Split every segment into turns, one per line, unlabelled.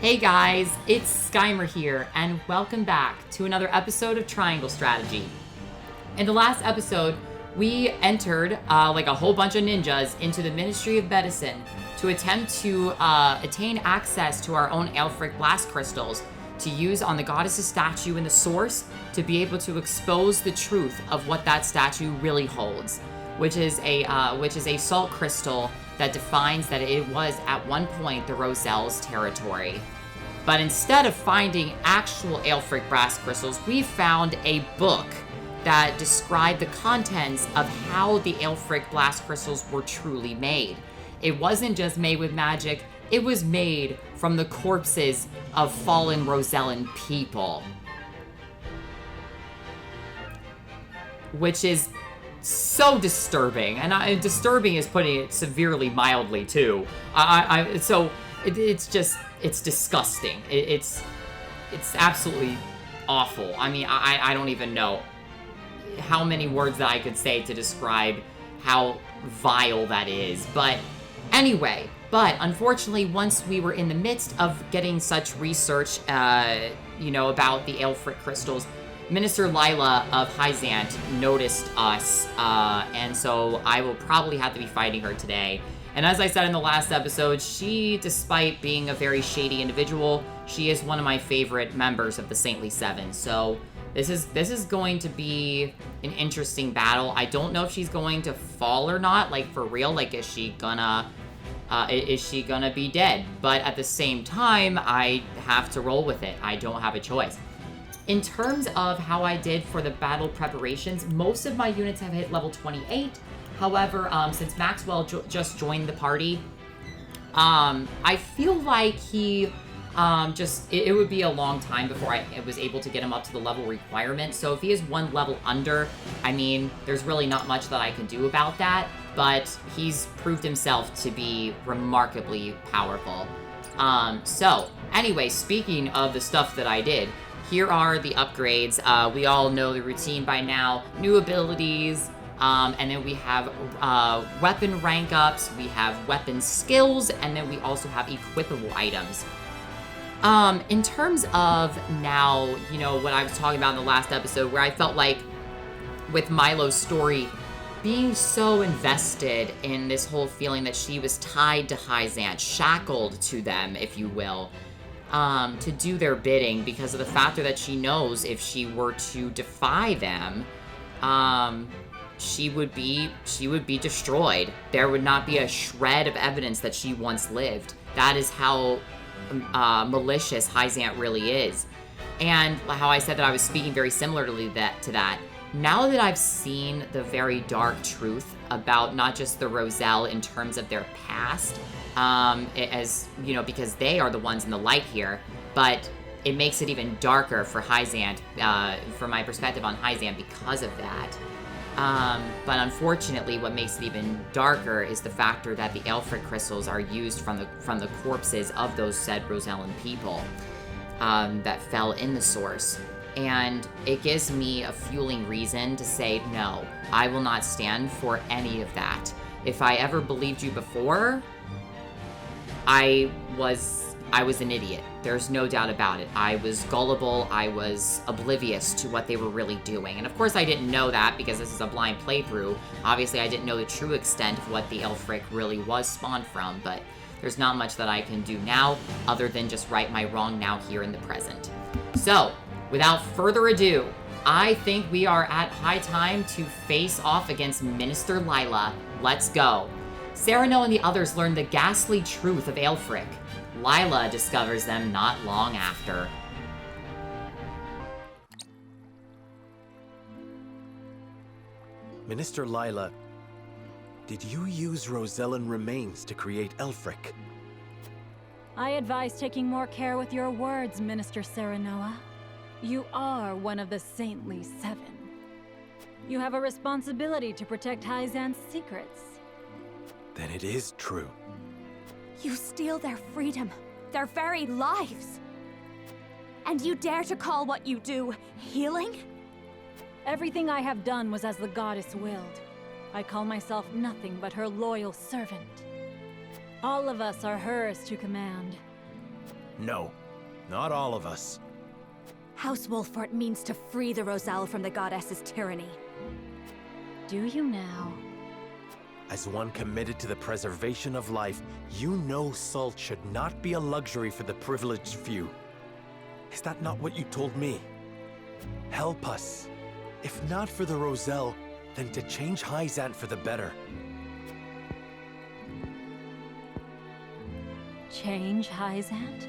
Hey guys, it's Skymer here, and welcome back to another episode of Triangle Strategy. In the last episode, we entered, like a whole bunch of ninjas, into the Ministry of Medicine to attempt to attain access to our own Aelfric blast crystals to use on the goddess's statue in the source to be able to expose the truth of what that statue really holds, which is a salt crystal that defines that it was at one point the Roselle's territory. But instead of finding actual Aelfric blast crystals, we found a book that described the contents of how the Aelfric blast crystals were truly made. It wasn't just made with magic, it was made from the corpses of fallen Rosellan people. Which is so disturbing, and disturbing is putting it severely mildly too. It's disgusting. It's absolutely awful. I mean, I don't even know how many words that I could say to describe how vile that is. But anyway, unfortunately, once we were in the midst of getting such research, about the Aelfric crystals, Minister Lyla of Hyzant noticed us, and so I will probably have to be fighting her today. And as I said in the last episode, she, despite being a very shady individual, she is one of my favorite members of the Saintly Seven. So this is going to be an interesting battle. I don't know if she's going to fall or not, like for real. Like, is she gonna be dead? But at the same time, I have to roll with it. I don't have a choice. In terms of how I did for the battle preparations, most of my units have hit level 28. However, since Maxwell just joined the party, I feel like he it would be a long time before I was able to get him up to the level requirement. So if he is one level under, I mean, there's really not much that I can do about that, but he's proved himself to be remarkably powerful. So anyway, speaking of the stuff that I did, here are the upgrades. We all know the routine by now. New abilities, and then we have weapon rank ups, we have weapon skills, and then we also have equipable items. In terms of now, what I was talking about in the last episode, where I felt like with Milo's story, being so invested in this whole feeling that she was tied to Hyzant, shackled to them, if you will, to do their bidding because of the factor that she knows if she were to defy them, she would be destroyed. There would not be a shred of evidence that she once lived. That is how malicious Hyzant really is. And how I said that I was speaking very similarly to that. Now that I've seen the very dark truth about not just the Roselle in terms of their past, because they are the ones in the light here, but it makes it even darker for Hyzant, from my perspective on Hyzant because of that. But unfortunately, what makes it even darker is the factor that the Aelfric crystals are used from the corpses of those said Rosellan people that fell in the source. And it gives me a fueling reason to say, no, I will not stand for any of that. If I ever believed you before, I was an idiot. There's no doubt about it. I was gullible. I was oblivious to what they were really doing. And of course I didn't know that because this is a blind playthrough. Obviously I didn't know the true extent of what the Aelfric really was spawned from, but there's not much that I can do now other than just right my wrong now here in the present. So, without further ado, I think we are at high time to face off against Minister Lyla. Let's go. Cyrano and the others learn the ghastly truth of Aelfric. Lyla discovers them not long after.
Minister Lyla, did you use Rosellan remains to create Aelfric?
I advise taking more care with your words, Minister Serenoa. You are one of the Saintly Seven. You have a responsibility to protect Hyzant's secrets.
Then it is true.
You steal their freedom, their very lives. And you dare to call what you do healing?
Everything I have done was as the goddess willed. I call myself nothing but her loyal servant. All of us are hers to command.
No, not all of us.
House Wolfort means to free the Roselle from the goddess's tyranny.
Do you now?
As one committed to the preservation of life, you know salt should not be a luxury for the privileged few. Is that not what you told me? Help us. If not for the Roselle, then to change Hyzant for the better.
Change Hyzant?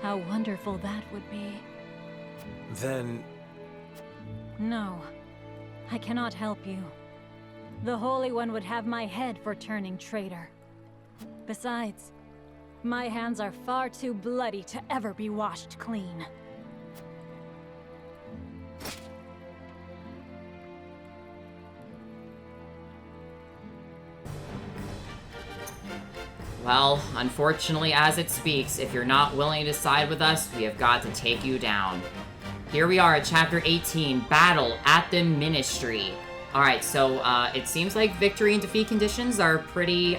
How wonderful that would be.
Then...
No, I cannot help you. The Holy One would have my head for turning traitor. Besides, my hands are far too bloody to ever be washed clean.
Well, unfortunately, as it speaks, if you're not willing to side with us, we have got to take you down. Here we are at Chapter 18, Battle at the Ministry. Alright, so, it seems like victory and defeat conditions are pretty,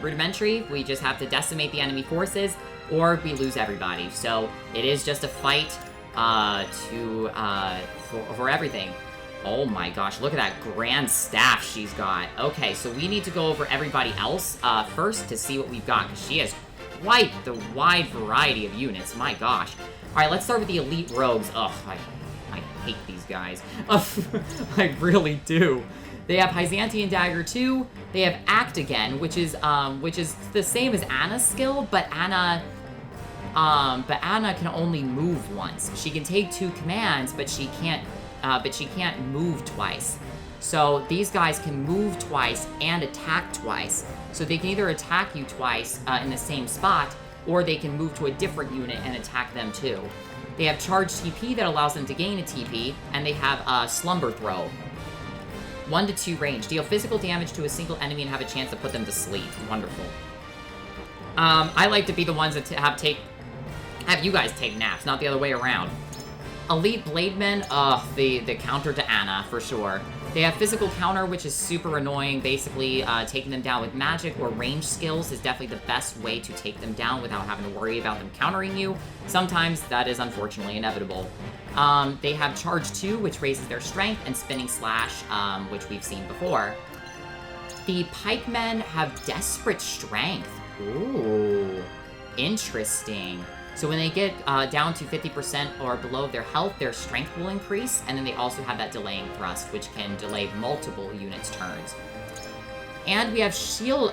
rudimentary. We just have to decimate the enemy forces, or we lose everybody. So, it is just a fight, for everything. Oh my gosh, look at that grand staff she's got. Okay, so we need to go over everybody else, first to see what we've got, because she has quite the wide variety of units, my gosh. Alright, let's start with the elite rogues. Ugh, I hate these guys. I really do. They have Hyzantian Dagger 2, they have Act Again, which is the same as Anna's skill, but Anna can only move once. She can take 2 commands, but she can't move twice. So these guys can move twice and attack twice. So they can either attack you twice in the same spot, or they can move to a different unit and attack them too. They have Charged TP that allows them to gain a TP, and they have Slumber Throw. 1 to 2 range. Deal physical damage to a single enemy and have a chance to put them to sleep. Wonderful. I like to be the ones that have you guys take naps, not the other way around. Elite Blademen, the counter to Anna, for sure. They have Physical Counter, which is super annoying. Basically, taking them down with magic or range skills is definitely the best way to take them down without having to worry about them countering you. Sometimes that is unfortunately inevitable. They have Charge 2, which raises their strength, and Spinning Slash, which we've seen before. The Pikemen have Desperate Strength. Ooh, interesting. So when they get down to 50% or below their health, their strength will increase, and then they also have that delaying thrust, which can delay multiple units' turns. And we have shield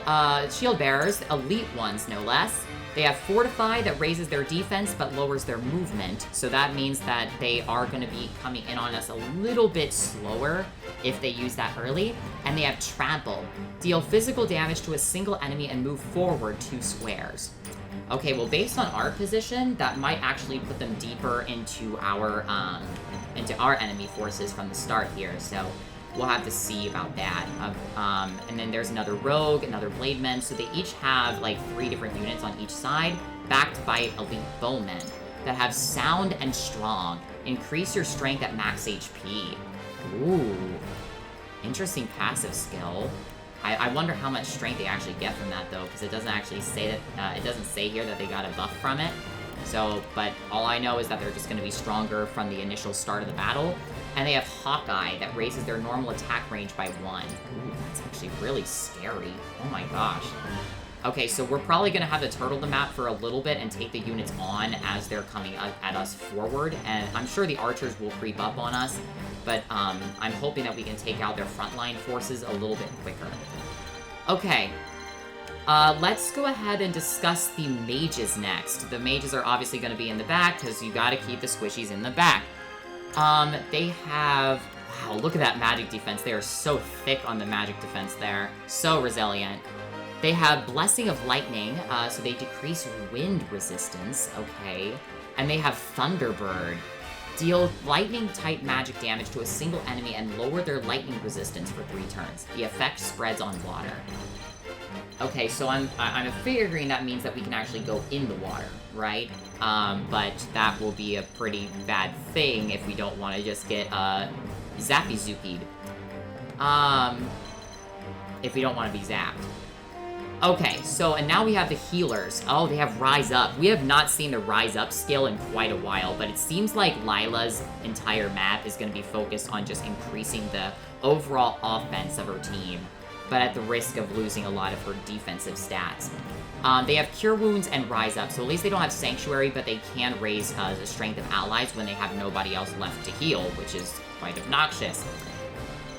bearers, elite ones no less. They have Fortify that raises their defense but lowers their movement, so that means that they are going to be coming in on us a little bit slower if they use that early. And they have Trample. Deal physical damage to a single enemy and move forward 2 squares. Okay, well, based on our position, that might actually put them deeper into our enemy forces from the start here, so we'll have to see about that. And then there's another rogue, another blademan, so they each have, like, 3 different units on each side, backed by elite bowmen that have Sound and Strong. Increase your strength at max HP. Ooh. Interesting passive skill. I wonder how much strength they actually get from that, though, because it doesn't actually say that, it doesn't say here that they got a buff from it. So, but all I know is that they're just going to be stronger from the initial start of the battle. And they have Hawkeye that raises their normal attack range by 1. Ooh, that's actually really scary. Oh my gosh. Okay, so we're probably going to have to turtle the map for a little bit and take the units on as they're coming at us forward. And I'm sure the archers will creep up on us, but I'm hoping that we can take out their frontline forces a little bit quicker. Okay, let's go ahead and discuss the mages next. The mages are obviously going to be in the back, because you got to keep the squishies in the back. They have... Wow, look at that magic defense. They are so thick on the magic defense there. So resilient. They have Blessing of Lightning, so they decrease wind resistance, okay. And they have Thunderbird. Deal lightning-type magic damage to a single enemy and lower their lightning resistance for 3 turns. The effect spreads on water. Okay, so I'm figuring that means that we can actually go in the water, right? But that will be a pretty bad thing if we don't want to just get Zappy-Zuki'd. If we don't want to be zapped. Okay, so, and now we have the healers. Oh, they have Rise Up. We have not seen the Rise Up skill in quite a while, but it seems like Lyla's entire map is going to be focused on just increasing the overall offense of her team, but at the risk of losing a lot of her defensive stats. They have Cure Wounds and Rise Up, so at least they don't have Sanctuary, but they can raise the strength of allies when they have nobody else left to heal, which is quite obnoxious.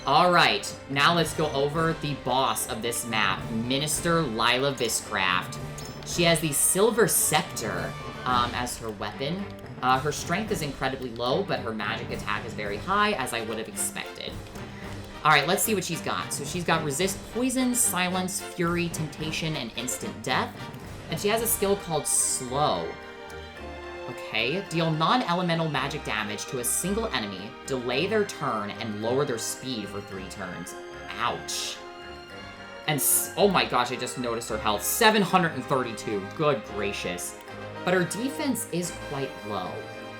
Alright, now let's go over the boss of this map, Minister Lyla Viscraft. She has the Silver Scepter as her weapon. Her strength is incredibly low, but her magic attack is very high, as I would have expected. Alright, let's see what she's got. So she's got Resist Poison, Silence, Fury, Temptation, and Instant Death. And she has a skill called Slow. Okay, deal non-elemental magic damage to a single enemy, delay their turn, and lower their speed for 3 turns. Ouch. And, oh my gosh, I just noticed her health. 732, good gracious. But her defense is quite low.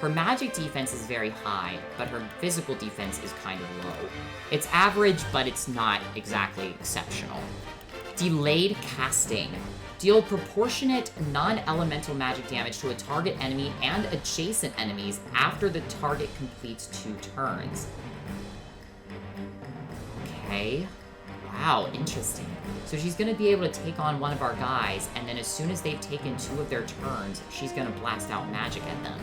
Her magic defense is very high, but her physical defense is kind of low. It's average, but it's not exactly exceptional. Delayed Casting. Deal proportionate non-elemental magic damage to a target enemy and adjacent enemies after the target completes 2 turns. Okay. Wow, interesting. So she's going to be able to take on one of our guys, and then as soon as they've taken 2 of their turns, she's going to blast out magic at them.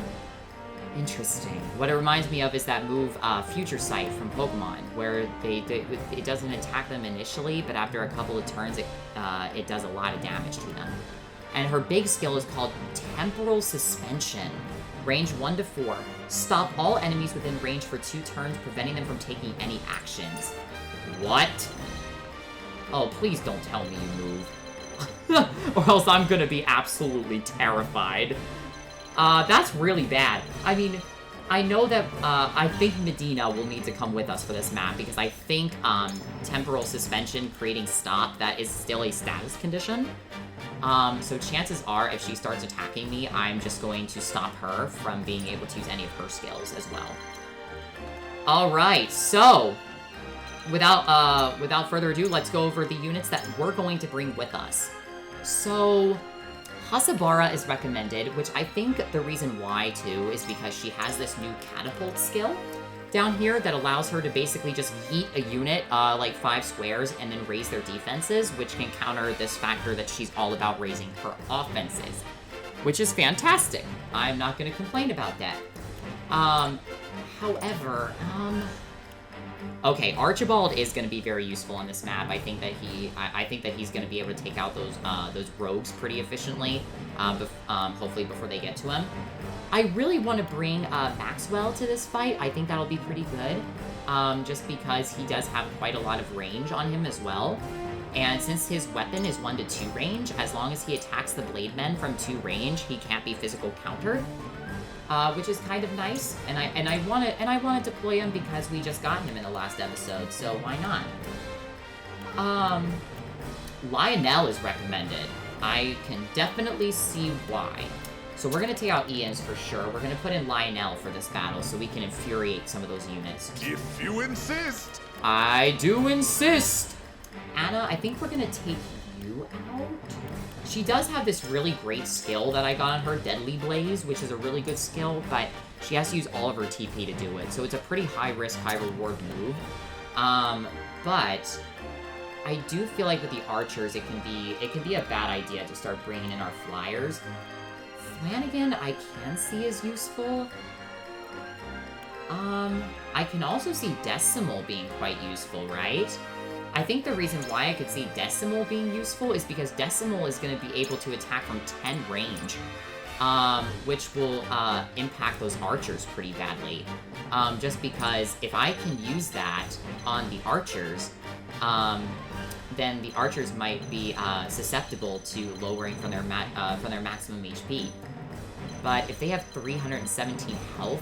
Interesting. What it reminds me of is that move, Future Sight from Pokemon, where it doesn't attack them initially, but after a couple of turns, it does a lot of damage to them. And her big skill is called Temporal Suspension. Range 1 to 4. Stop all enemies within range for 2 turns, preventing them from taking any actions. What? Oh, please don't tell me you moved. Or else I'm gonna be absolutely terrified. That's really bad. I mean, I know that, I think Medina will need to come with us for this map, because I think, Temporal Suspension, creating Stop, that is still a status condition. So chances are, if she starts attacking me, I'm just going to stop her from being able to use any of her skills as well. Alright, so, without further ado, let's go over the units that we're going to bring with us. So, Hasabara is recommended, which I think the reason why, too, is because she has this new catapult skill down here that allows her to basically just yeet a unit, like 5 squares, and then raise their defenses, which can counter this factor that she's all about raising her offenses, which is fantastic. I'm not going to complain about that. However, okay, Archibald is going to be very useful on this map. I think that he's going to be able to take out those rogues pretty efficiently, hopefully before they get to him. I really want to bring Maxwell to this fight. I think that'll be pretty good, just because he does have quite a lot of range on him as well. And since his weapon is 1 to 2 range, as long as he attacks the Blade Men from 2 range, he can't be physical countered. Which is kind of nice, and I want to deploy him because we just got him in the last episode, so why not? Lionel is recommended. I can definitely see why. So we're gonna take out Ian's for sure. We're gonna put in Lionel for this battle so we can infuriate some of those units.
If you insist.
I do insist. Anna, I think we're gonna take you out. She does have this really great skill that I got on her, Deadly Blaze, which is a really good skill, but she has to use all of her TP to do it, so it's a pretty high-risk, high-reward move. But I do feel like with the archers, it can be a bad idea to start bringing in our flyers. Flanagan, I can see as useful. I can also see Decimal being quite useful, right? I think the reason why I could see Decimal being useful is because Decimal is going to be able to attack from 10 range, which will impact those archers pretty badly. Just because if I can use that on the archers, then the archers might be susceptible to lowering from their maximum HP. But if they have 317 health,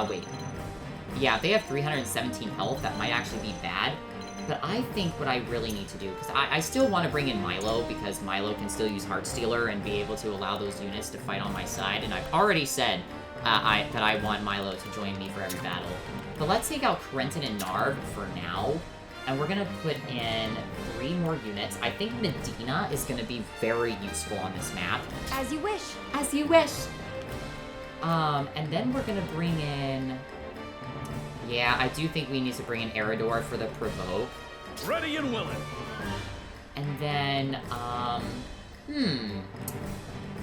wait. Yeah, if they have 317 health, that might actually be bad. But I think what I really need to do, because I still want to bring in Milo, because Milo can still use Heartstealer and be able to allow those units to fight on my side. And I've already said that I want Milo to join me for every battle. But let's take out Corentin and Narv for now. and we're gonna put in 3 more units. I think Medina is gonna be very useful on this map.
As you wish.
As you wish. And then we're gonna bring in... Yeah, I do think we need to bring in Eridor for the provoke.
Ready and willing.
And then,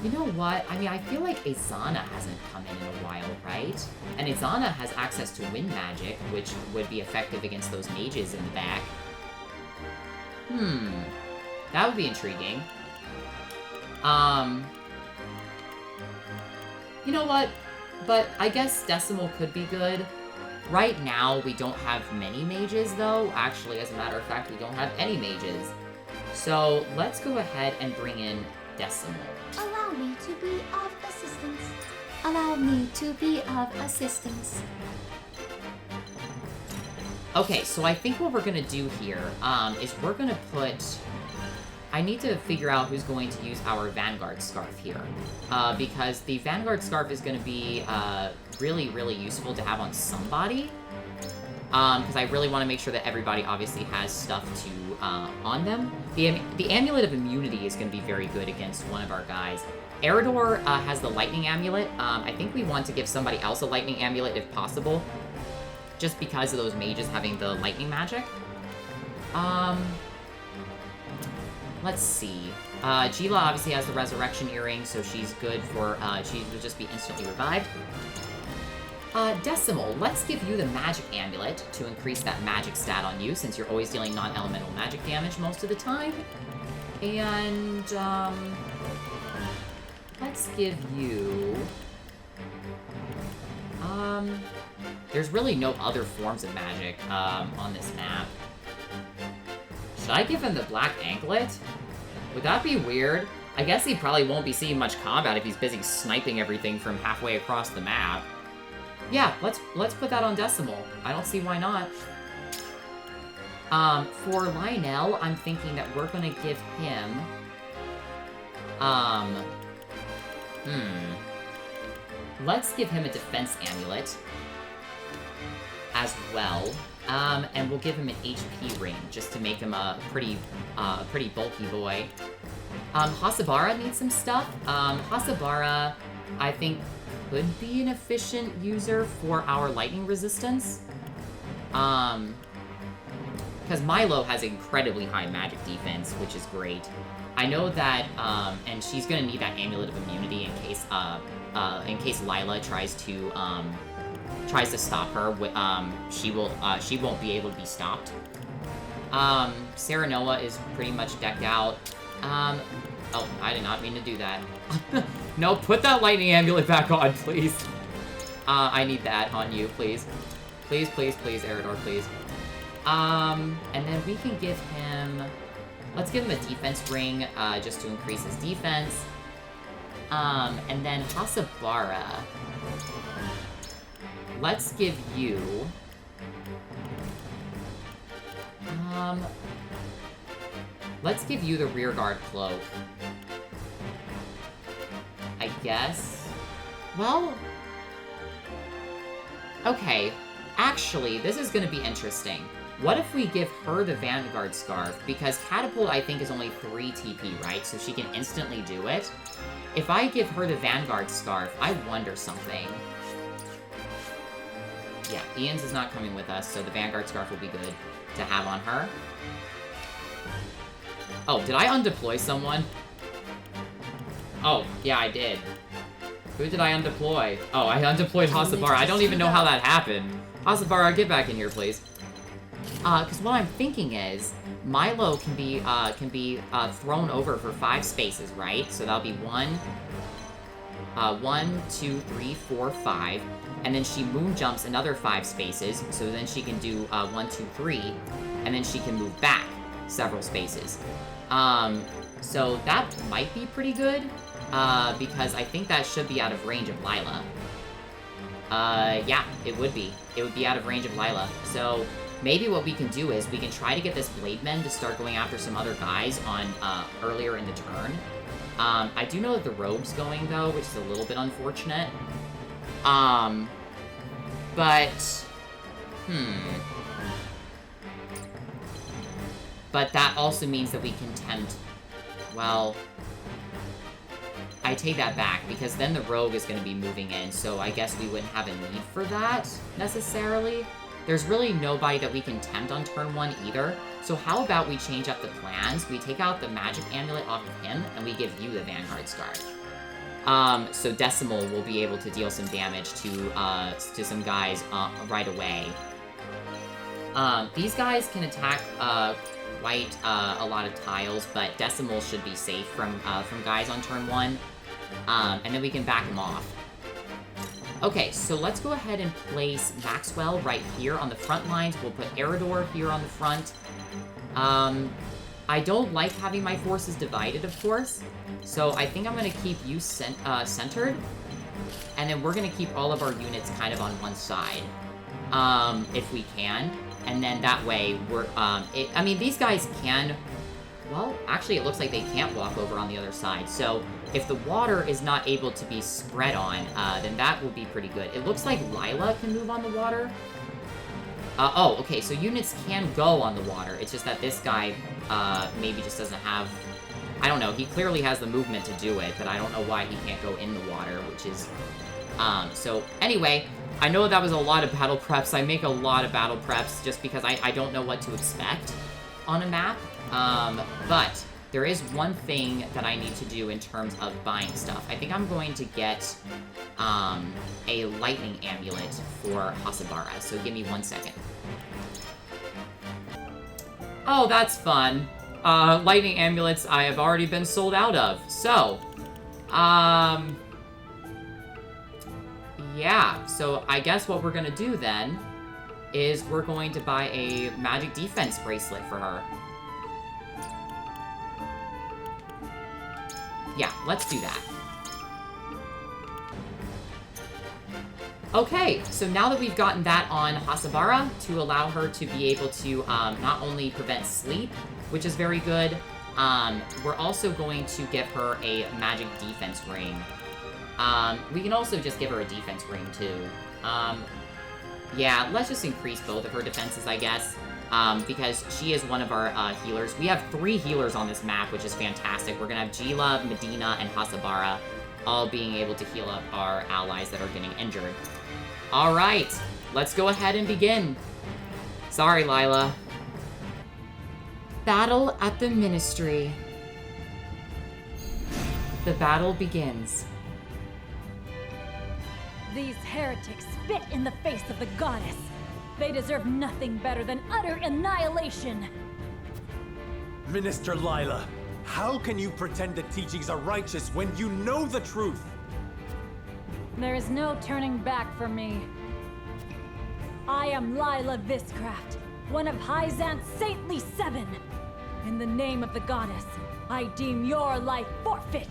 You know what? I mean, I feel like Izana hasn't come in a while, right? And Izana has access to wind magic, which would be effective against those mages in the back. That would be intriguing. You know what? But I guess Decimal could be good. Right now, we don't have many mages, though. Actually, as a matter of fact, we don't have any mages. So, let's go ahead and bring in Decimal.
Allow me to be of assistance. Allow me to be of assistance.
Okay, so I think what we're gonna do here, is we're gonna put... I need to figure out who's going to use our Vanguard Scarf here. Because the Vanguard Scarf is gonna be, really, really useful to have on somebody. Because I really want to make sure that everybody obviously has stuff to, on them. The Amulet of Immunity is going to be very good against one of our guys. Eridor has the Lightning Amulet. I think we want to give somebody else a Lightning Amulet if possible. Just because of those mages having the Lightning Magic. Let's see. Gila obviously has the Resurrection Earring, so she's good for, she would just be instantly revived. Decimal, let's give you the Magic Amulet to increase that magic stat on you, since you're always dealing non-elemental magic damage most of the time. And, let's give you... there's really no other forms of magic, on this map. Should I give him the Black Anklet? Would that be weird? I guess he probably won't be seeing much combat if he's busy sniping everything from halfway across the map. Yeah, let's put that on Decimal. I don't see why not. For Lionel, I'm thinking that we're gonna give him... Let's give him a Defense Amulet. As well. And we'll give him an HP ring, just to make him a pretty bulky boy. Hasabara needs some stuff. Hasabara, I think, could be an efficient user for our lightning resistance. Because Milo has incredibly high magic defense, which is great. I know that, and she's gonna need that Amulet of Immunity in case Lyla tries to stop her. She won't be able to be stopped. Serenoa is pretty much decked out. Oh, I did not mean to do that. No, put that Lightning Amulet back on, please. I need that on you, please. Please, please, please, Eridor, please. And then we can give him... Let's give him a Defense Ring, just to increase his defense. And then Hasabara. Let's give you... let's give you the Rearguard Cloak. I guess? Well... Okay. Actually, this is gonna be interesting. What if we give her the Vanguard Scarf? Because Catapult, I think, is only 3 TP, right? So she can instantly do it. If I give her the Vanguard Scarf, I wonder something. Yeah, Ian's is not coming with us, so the Vanguard Scarf will be good to have on her. Oh, did I undeploy someone? Oh, yeah, I did. Who did I undeploy? Oh, I undeployed Hasabara. I don't even know how that happened. Hasabara, get back in here, please. Because what I'm thinking is, Milo can be thrown over for 5 spaces, right? So that'll be 1, 2, 3, 4, 5. And then she moon jumps another 5 spaces, so then she can do 1, 2, 3, and then she can move back several spaces. So that might be pretty good, because I think that should be out of range of Lyla. Yeah, it would be. It would be out of range of Lyla. So maybe what we can do is we can try to get this Blademen to start going after some other guys on earlier in the turn. I do know that the Rogue's going, though, which is a little bit unfortunate. But... But that also means that we can tempt... Well... I take that back, because then the rogue is going to be moving in, so I guess we wouldn't have a need for that, necessarily. There's really nobody that we can tempt on turn 1 either, so how about we change up the plans? We take out the magic amulet off of him, and we give you the Vanguard Scarf. So Decimal will be able to deal some damage to some guys right away. These guys can attack quite a lot of tiles, but Decimal should be safe from guys on turn 1. And then we can back him off. Okay, so let's go ahead and place Maxwell right here on the front lines. We'll put Eridor here on the front. I don't like having my forces divided, of course. So I think I'm going to keep you centered. And then we're going to keep all of our units kind of on one side. If we can. And then that way, we're... I mean, these guys can... Well, actually, it looks like they can't walk over on the other side. So if the water is not able to be spread on, then that will be pretty good. It looks like Lyla can move on the water. Oh, okay, so units can go on the water. It's just that this guy maybe just doesn't have... I don't know, he clearly has the movement to do it, but I don't know why he can't go in the water, which is... So, anyway, I know that was a lot of battle preps. I make a lot of battle preps just because I don't know what to expect on a map. But there is one thing that I need to do in terms of buying stuff. I think I'm going to get a lightning amulet for Hasabara, so give me 1 second. Oh, that's fun. Lightning amulets I have already been sold out of, so, yeah, so I guess what we're gonna do then is we're going to buy a magic defense bracelet for her. Yeah, let's do that. Okay, so now that we've gotten that on Hasabara to allow her to be able to not only prevent sleep, which is very good, we're also going to give her a magic defense ring. We can also just give her a defense ring too. Yeah, let's just increase both of her defenses, I guess. Because she is one of our healers. We have 3 healers on this map, which is fantastic. We're gonna have Gila, Medina, and Hasabara all being able to heal up our allies that are getting injured. Alright, let's go ahead and begin. Sorry, Lyla. Battle at the Ministry. The battle begins.
These heretics spit in the face of the goddess. They deserve nothing better than utter annihilation.
Minister Lyla, how can you pretend the teachings are righteous when you know the truth?
There is no turning back for me. I am Lyla Viscraft, one of Hyzant's saintly 7. In the name of the goddess, I deem your life forfeit.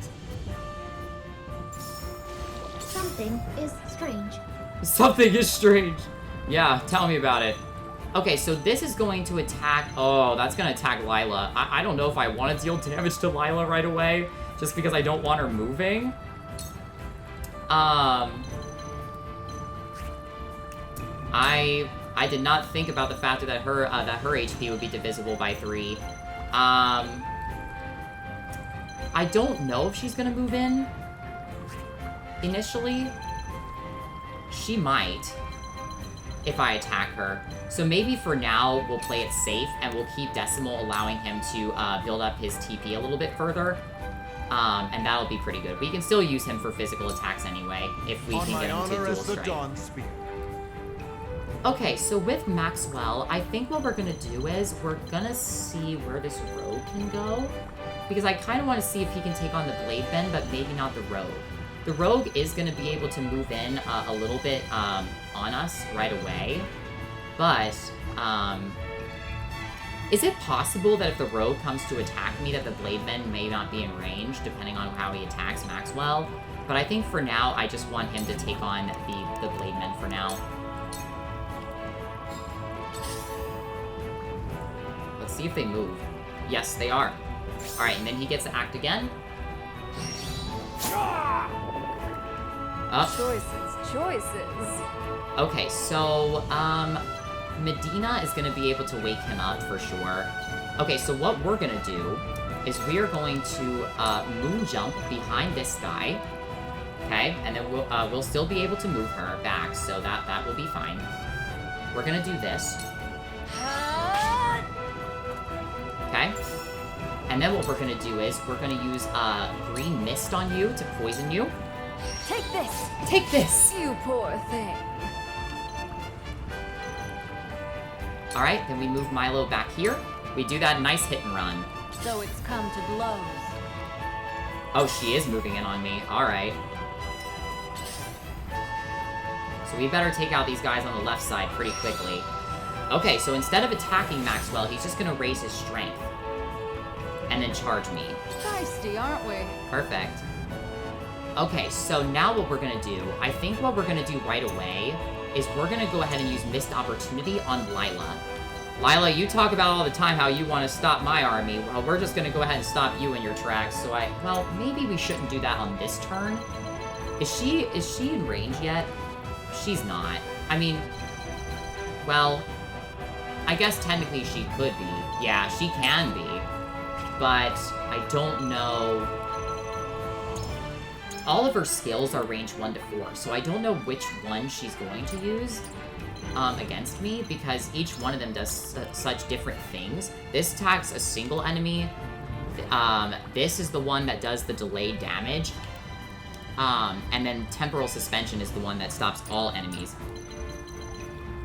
Something is strange.
Something is strange. Yeah, tell me about it. Okay, so this is going to attack... Oh, that's going to attack Lyla. I don't know if I want to deal damage to Lyla right away, just because I don't want her moving. I did not think about the fact that her HP would be divisible by 3. I don't know if she's going to move in initially. She might, if I attack her. So maybe for now, we'll play it safe, and we'll keep Decimal, allowing him to build up his TP a little bit further. And that'll be pretty good. We can still use him for physical attacks anyway, if we can get him to dual strike. Okay, so with Maxwell, I think what we're gonna do is, we're gonna see where this rogue can go. Because I kind of want to see if he can take on the Blade Bend, but maybe not the rogue. The rogue is going to be able to move in a little bit on us right away, but is it possible that if the rogue comes to attack me that the Blade Bend may not be in range, depending on how he attacks Maxwell? But I think for now, I just want him to take on the Blade Bend for now. Let's see if they move. Yes, they are. Alright, and then he gets to act again.
Choices.
Okay, so, Medina is gonna be able to wake him up for sure. Okay, so what we're gonna do is we are going to moon jump behind this guy. Okay, and then we'll still be able to move her back, so that will be fine. We're gonna do this. Okay. And then what we're gonna do is we're gonna use green mist on you to poison you.
Take this!
Take this!
You poor thing.
Alright, then we move Milo back here. We do that nice hit and run.
So it's come to blows.
Oh, she is moving in on me. Alright. So we better take out these guys on the left side pretty quickly. Okay, so instead of attacking Maxwell, he's just gonna raise his strength. And then charge me.
Feisty, aren't we?
Perfect. Okay, so now what we're gonna do, I think what we're gonna do right away is we're gonna go ahead and use Missed Opportunity on Lyla. Lyla, you talk about all the time how you want to stop my army. Well, we're just gonna go ahead and stop you in your tracks, so well, maybe we shouldn't do that on this turn. Is she in range yet? She's not. I mean, well, I guess technically she could be. Yeah, she can be. But I don't know. All of her skills are range 1 to 4, so I don't know which one she's going to use against me, because each one of them does such different things. This attacks a single enemy. This is the one that does the delayed damage. And then Temporal Suspension is the one that stops all enemies.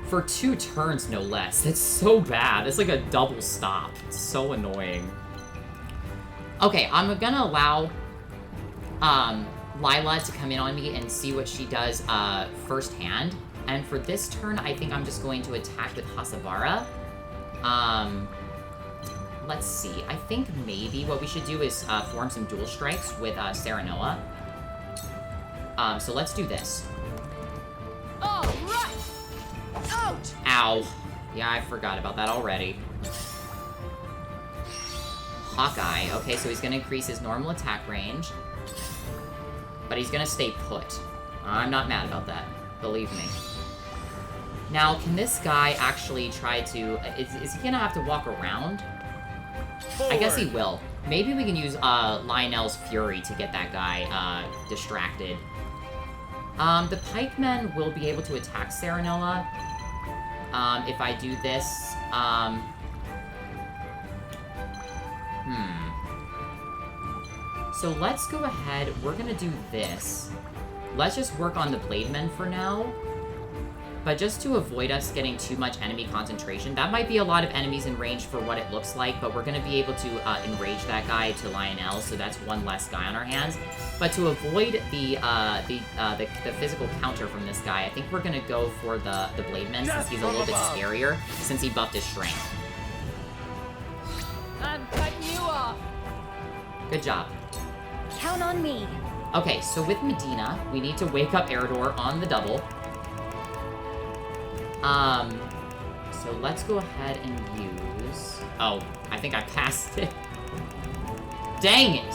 For 2 turns, no less. That's so bad. It's like a double stop. It's so annoying. Okay, I'm gonna allow Lyla to come in on me and see what she does firsthand. And for this turn, I think I'm just going to attack with Hasabara. Let's see. I think maybe what we should do is form some dual strikes with Serenoa. So let's do this.
All right. Out.
Ow. Yeah, I forgot about that already. Hawkeye. Okay, so he's gonna increase his normal attack range. But he's gonna stay put. I'm not mad about that. Believe me. Now, can this guy actually try to... Is he gonna have to walk around? Forward. I guess he will. Maybe we can use Lionel's Fury to get that guy distracted. The pikemen will be able to attack Serenoa. If I do this, So let's go ahead, we're gonna do this. Let's just work on the Blademen for now. But just to avoid us getting too much enemy concentration, that might be a lot of enemies in range for what it looks like, but we're gonna be able to enrage that guy to Lionel, so that's one less guy on our hands. But to avoid the physical counter from this guy, I think we're gonna go for the Blademen, since he's a little bit scarier, since he buffed his strength.
I'm cutting you off.
Good job.
Count on me.
Okay, so with Medina, we need to wake up Eridor on the double. So let's go ahead and use... Oh, I think I passed it. Dang it!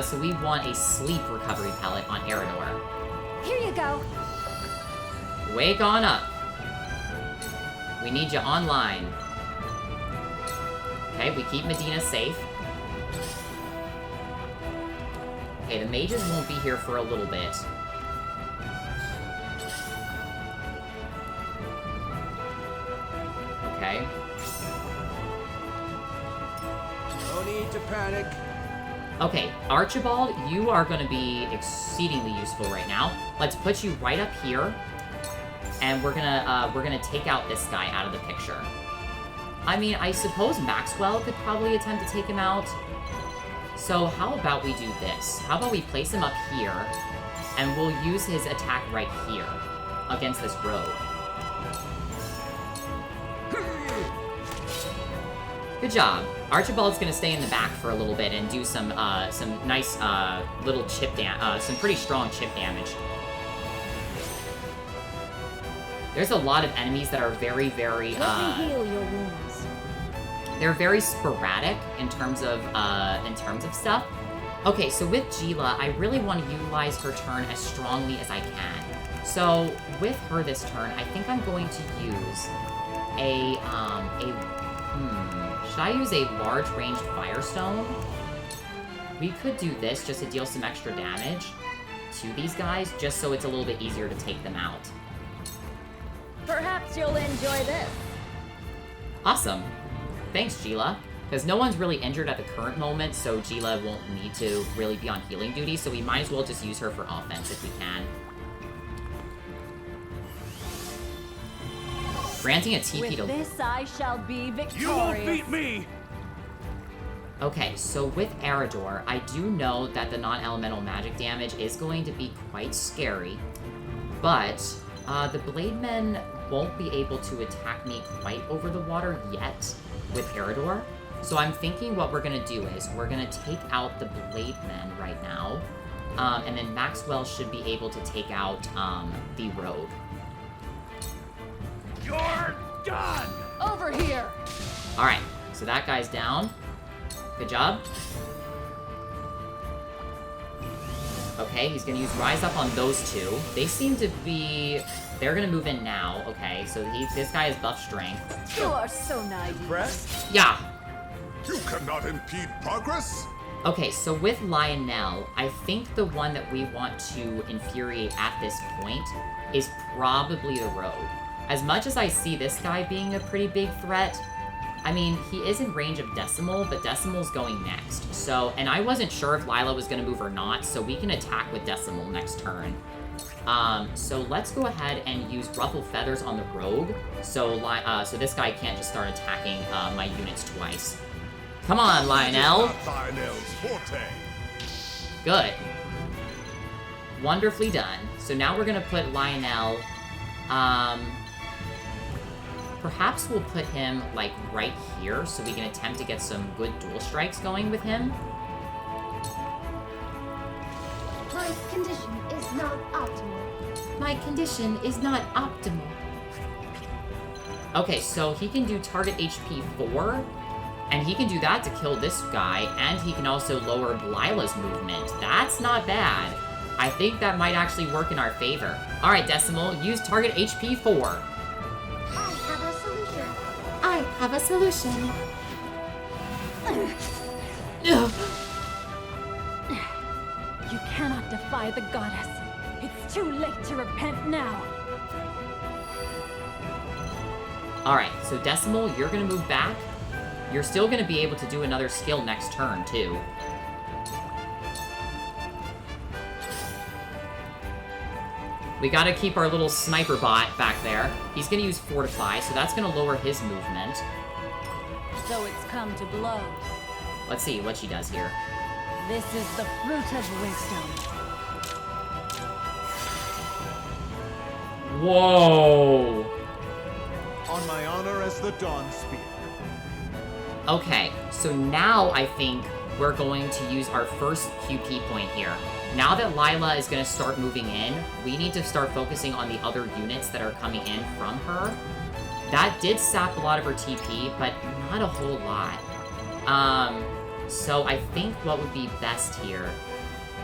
So we want a sleep recovery pellet on Eridor.
Here you go.
Wake on up. We need you online. Okay, we keep Medina safe. Okay, the mages won't be here for a little bit. Okay.
No need to panic.
Okay, Archibald, you are going to be exceedingly useful right now. Let's put you right up here, and we're gonna take out this guy out of the picture. I mean, I suppose Maxwell could probably attempt to take him out. So how about we do this? How about we place him up here, and we'll use his attack right here against this rogue. Good job. Archibald's gonna stay in the back for a little bit and do some nice little chip some pretty strong chip damage. There's a lot of enemies that are very, very
Let me heal your wounds.
they're very sporadic in terms of stuff. Okay, so with Gila, I really want to utilize her turn as strongly as I can. So with her this turn, I think I'm going to use Should I use a large ranged Firestone? We could do this just to deal some extra damage to these guys, just so it's a little bit easier to take them out.
Perhaps you'll enjoy this.
Awesome. Thanks, Gila. Because no one's really injured at the current moment, so Gila won't need to really be on healing duty, so we might as well just use her for offense if we can. Granting a TP to...
With this, I shall be victorious.
You won't beat me!
Okay, so with Eridor, I do know that the non-elemental magic damage is going to be quite scary, but the Blademen won't be able to attack me quite over the water yet with Eridor. So I'm thinking what we're going to do is we're going to take out the Blademen right now, and then Maxwell should be able to take out the Rogue.
You're done!
Over here!
Alright, so that guy's down. Good job. Okay, he's gonna use Rise Up on those two. They seem to be... They're gonna move in now. Okay, so this guy has buff strength.
You are so naive.
Impressed?
Yeah!
You cannot impede progress.
Okay, so with Lionel, I think the one that we want to infuriate at this point is probably the Rogue. As much as I see this guy being a pretty big threat, I mean, he is in range of Decimal, but Decimal's going next. So, and I wasn't sure if Lyla was going to move or not, so we can attack with Decimal next turn. So let's go ahead and use Ruffle Feathers on the Rogue, so this guy can't just start attacking my units twice. Come on, Lionel!
Not Lionel's forte.
Good. Wonderfully done. So now we're going to put Lionel, perhaps we'll put him, like, right here, so we can attempt to get some good dual strikes going with him.
My condition is not optimal.
My condition is not optimal. Okay, so he can do target HP 4, and he can do that to kill this guy, and he can also lower Lyla's movement. That's not bad. I think that might actually work in our favor. Alright, Decimal, use target HP 4.
I have a solution.
You cannot defy the goddess. It's too late to repent now.
Alright, so Decimal, you're gonna move back. You're still gonna be able to do another skill next turn, too. We gotta keep our little sniper bot back there. He's gonna use Fortify, so that's gonna lower his movement.
So it's come to blows.
Let's see what she does here.
This is the fruit of wisdom.
Whoa!
On my honor as the Dawn Spear.
Okay, so now I think we're going to use our first QP point here. Now that Lyla is going to start moving in, we need to start focusing on the other units that are coming in from her. That did sap a lot of her TP, but not a whole lot. So I think what would be best here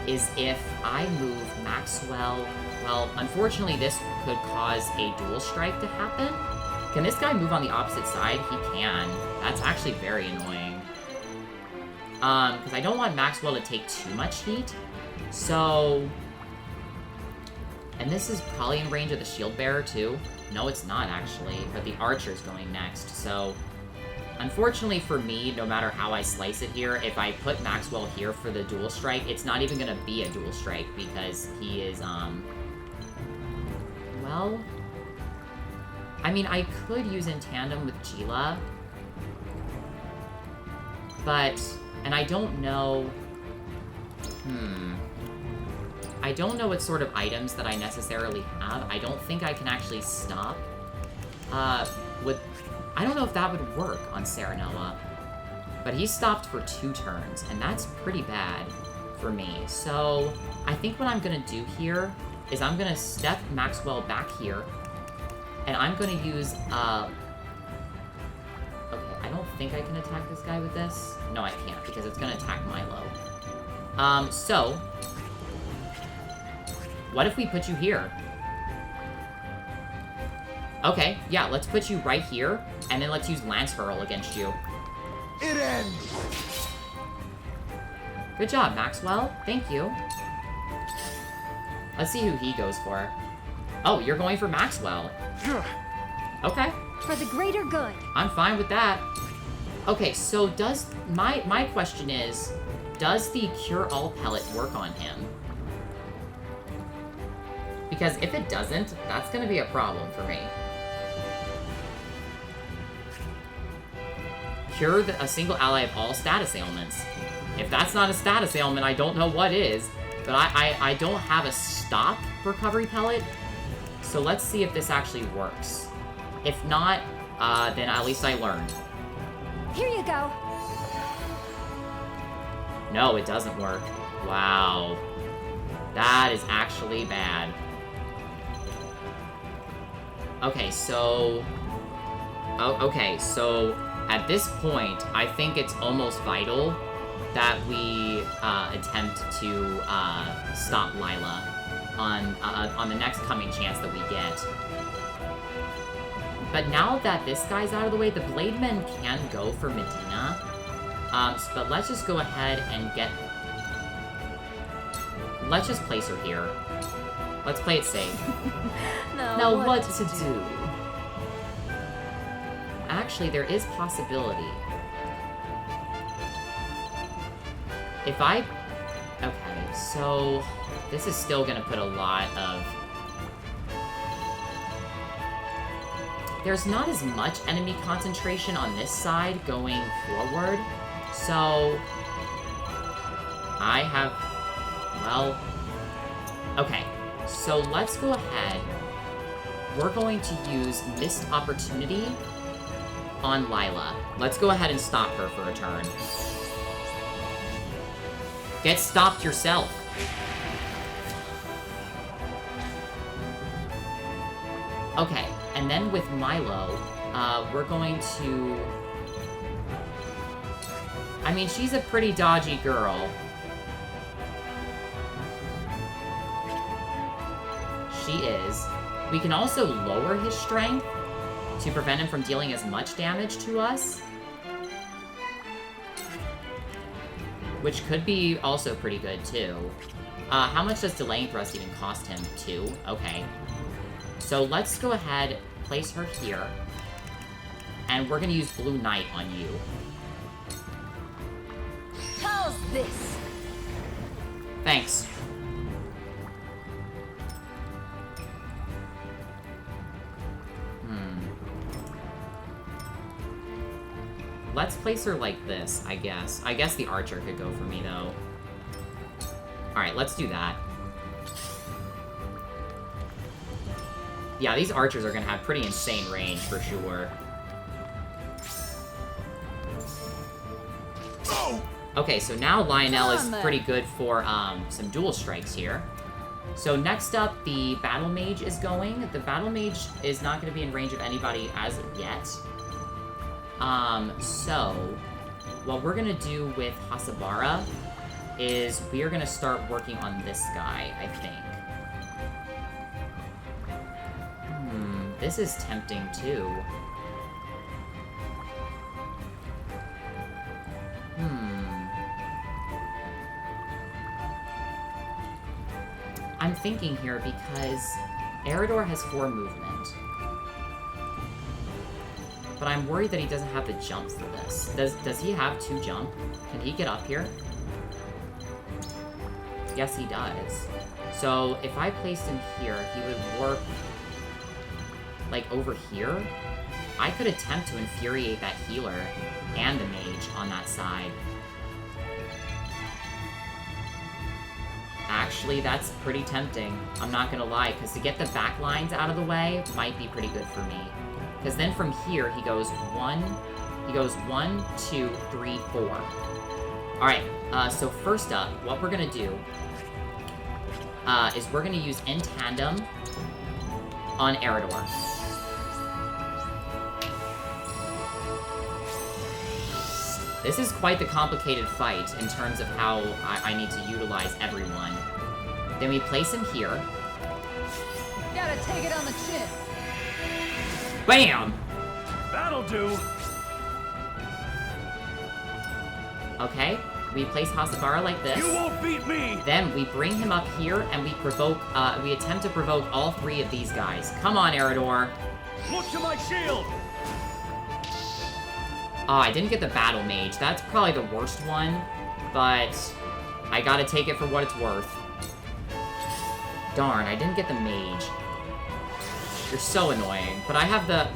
is if I move Maxwell... Well, unfortunately, this could cause a dual strike to happen. Can this guy move on the opposite side? He can. That's actually very annoying. Because I don't want Maxwell to take too much heat. So... And this is probably in range of the Shield Bearer, too. No, it's not, actually. But the Archer's going next, so... Unfortunately for me, no matter how I slice it here, if I put Maxwell here for the dual strike, it's not even gonna be a dual strike, because he is, well... I mean, I could use in tandem with Gila. But... And I don't know... I don't know what sort of items that I necessarily have. I don't think I can actually stop. I don't know if that would work on Serenoa. But he stopped for 2 turns, and that's pretty bad for me. So, I think what I'm gonna do here is I'm gonna step Maxwell back here, and I'm gonna use, okay, I don't think I can attack this guy with this. No, I can't, because it's gonna attack Milo. So, what if we put you here? Okay, yeah, let's put you right here, and then let's use Lance Hurl against you.
It ends!
Good job, Maxwell. Thank you. Let's see who he goes for. Oh, you're going for Maxwell. Okay.
For the greater good.
I'm fine with that. Okay, so does... My question is, does the Cure-All pellet work on him? Because if it doesn't, that's gonna be a problem for me. Cure a single ally of all status ailments. If that's not a status ailment, I don't know what is. But I don't have a stop recovery pellet. So let's see if this actually works. If not, then at least I learned.
Here you go.
No, it doesn't work. Wow. That is actually bad. Okay, so... okay, so at this point, I think it's almost vital that we attempt to stop Lyla on the next coming chance that we get. But now that this guy's out of the way, the Blade Men can go for Medina. But let's just go ahead and get... Let's just place her here. Let's play it safe. Now what to do? Actually, there is possibility. If I... Okay, so... This is still gonna put a lot of... There's not as much enemy concentration on this side going forward, so... I have... Well... Okay, so let's go ahead. We're going to use Missed Opportunity on Lyla. Let's go ahead and stop her for a turn. Get stopped yourself. Okay, and then with Milo, we're going to... I mean, she's a pretty dodgy girl. She is. We can also lower his strength to prevent him from dealing as much damage to us. Which could be also pretty good, too. How much does Delaying Thrust even cost him? 2? Okay. So let's go ahead, place her here. And we're gonna use Blue Knight on you.
How's this?
Thanks. Let's place her like this, I guess. I guess the archer could go for me, though. Alright, let's do that. Yeah, these archers are gonna have pretty insane range, for sure. Okay, so now Lionel is pretty good for, some dual strikes here. So next up, the Battle Mage is going. The Battle Mage is not gonna be in range of anybody as of yet. So, what we're gonna do with Hasabara is we are gonna start working on this guy, I think. This is tempting, too. I'm thinking here because Eridor has 4 movement. But I'm worried that he doesn't have the jump for this. Does he have 2 jump? Can he get up here? Yes, he does. So, if I placed him here, he would work... like, over here? I could attempt to infuriate that healer and the mage on that side. Actually, that's pretty tempting. I'm not gonna lie, because to get the back lines out of the way might be pretty good for me. Because then from here, he goes 1, 2, 3, 4. Alright, so first up, what we're gonna do is we're gonna use In Tandem on Eridor. This is quite the complicated fight in terms of how I need to utilize everyone. Then we place him here.
Gotta take it on the chin.
Bam!
That'll do.
Okay, we place Hasabara like this.
You won't beat me!
Then we bring him up here and we we attempt to provoke all 3 of these guys. Come on, Eridor.
Look to my shield!
Oh, I didn't get the Battle Mage. That's probably the worst one, but I gotta take it for what it's worth. Darn, I didn't get the Mage. You're so annoying, but I have the...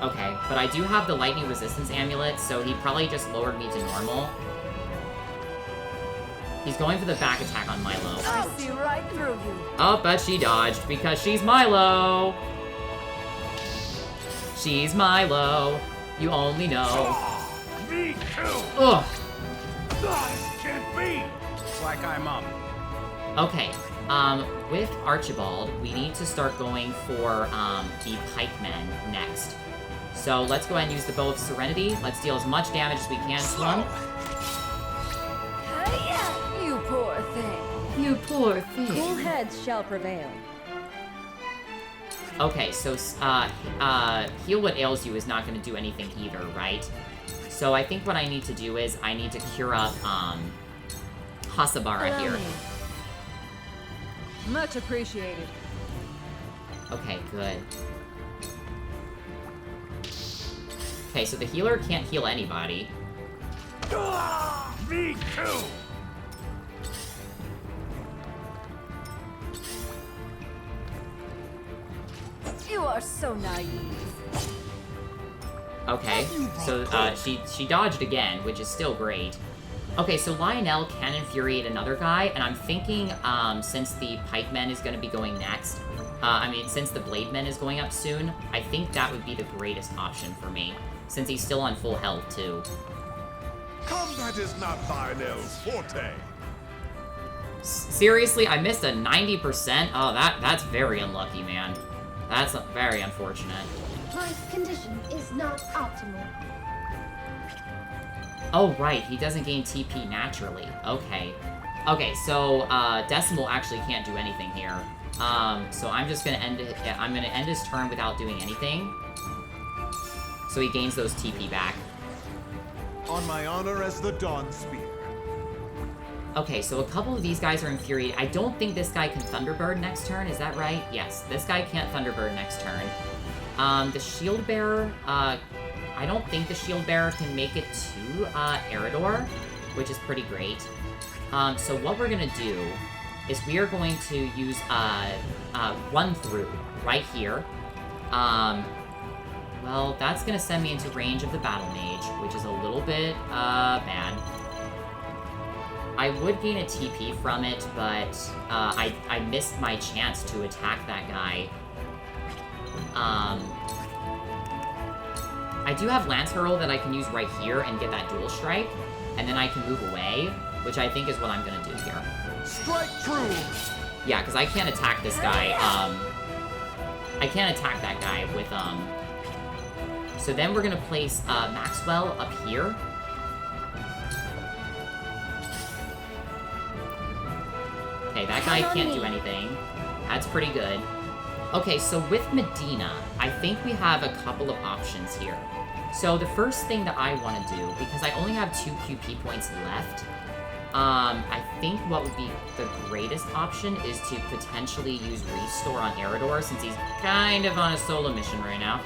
Okay, but I do have the Lightning Resistance Amulet, so he probably just lowered me to normal. He's going for the back attack on Milo.
I see right through you.
Oh, but she dodged because she's Milo. She's Milo. You only know.
Me too!
Ugh.
This can't be!
Looks like I'm up.
Okay, with Archibald, we need to start going for, the pikemen next. So let's go ahead and use the Bow of Serenity. Let's deal as much damage as we can to him.
You poor thing.
You poor thing.
Cool heads shall prevail.
Okay, so, Heal What Ails You is not gonna do anything either, right? So I think what I need to do is I need to cure up, Hasabara here.
Much appreciated.
Okay, good. Okay, so the healer can't heal anybody.
Me too!
You are so naive.
Okay, so, she dodged again, which is still great. Okay, so Lionel can infuriate another guy, and I'm thinking, since the pikeman is gonna be going next, since the blademan is going up soon, I think that would be the greatest option for me, since he's still on full health, too.
Combat is not Lionel's forte.
Seriously, I missed a 90%? Oh, that's very unlucky, man. That's very unfortunate.
My condition is not optimal.
Oh, right, he doesn't gain TP naturally. Okay. Okay, so, Decimal actually can't do anything here. So I'm just gonna end it, yeah, I'm gonna end his turn without doing anything. So he gains those TP back.
On my honor as the Dawn Spear.
Okay, so a couple of these guys are infuriated. I don't think this guy can Thunderbird next turn, is that right? Yes, this guy can't Thunderbird next turn. The Shield Bearer, I don't think the Shield Bearer can make it to, Eridor, which is pretty great. So what we're gonna do is we are going to use, Run Through right here. Well, that's gonna send me into range of the Battle Mage, which is a little bit, bad. I would gain a TP from it, but, I missed my chance to attack that guy. I do have Lance Hurl that I can use right here and get that dual strike, and then I can move away, which I think is what I'm gonna do here.
Strike true!
Yeah, because I can't attack this guy, I can't attack that guy with, So then we're gonna place, Maxwell up here. Okay, that guy can't do anything. That's pretty good. Okay, so with Medina, I think we have a couple of options here. So the first thing that I want to do, because I only have 2 QP points left, I think what would be the greatest option is to potentially use Restore on Eridor, since he's kind of on a solo mission right now.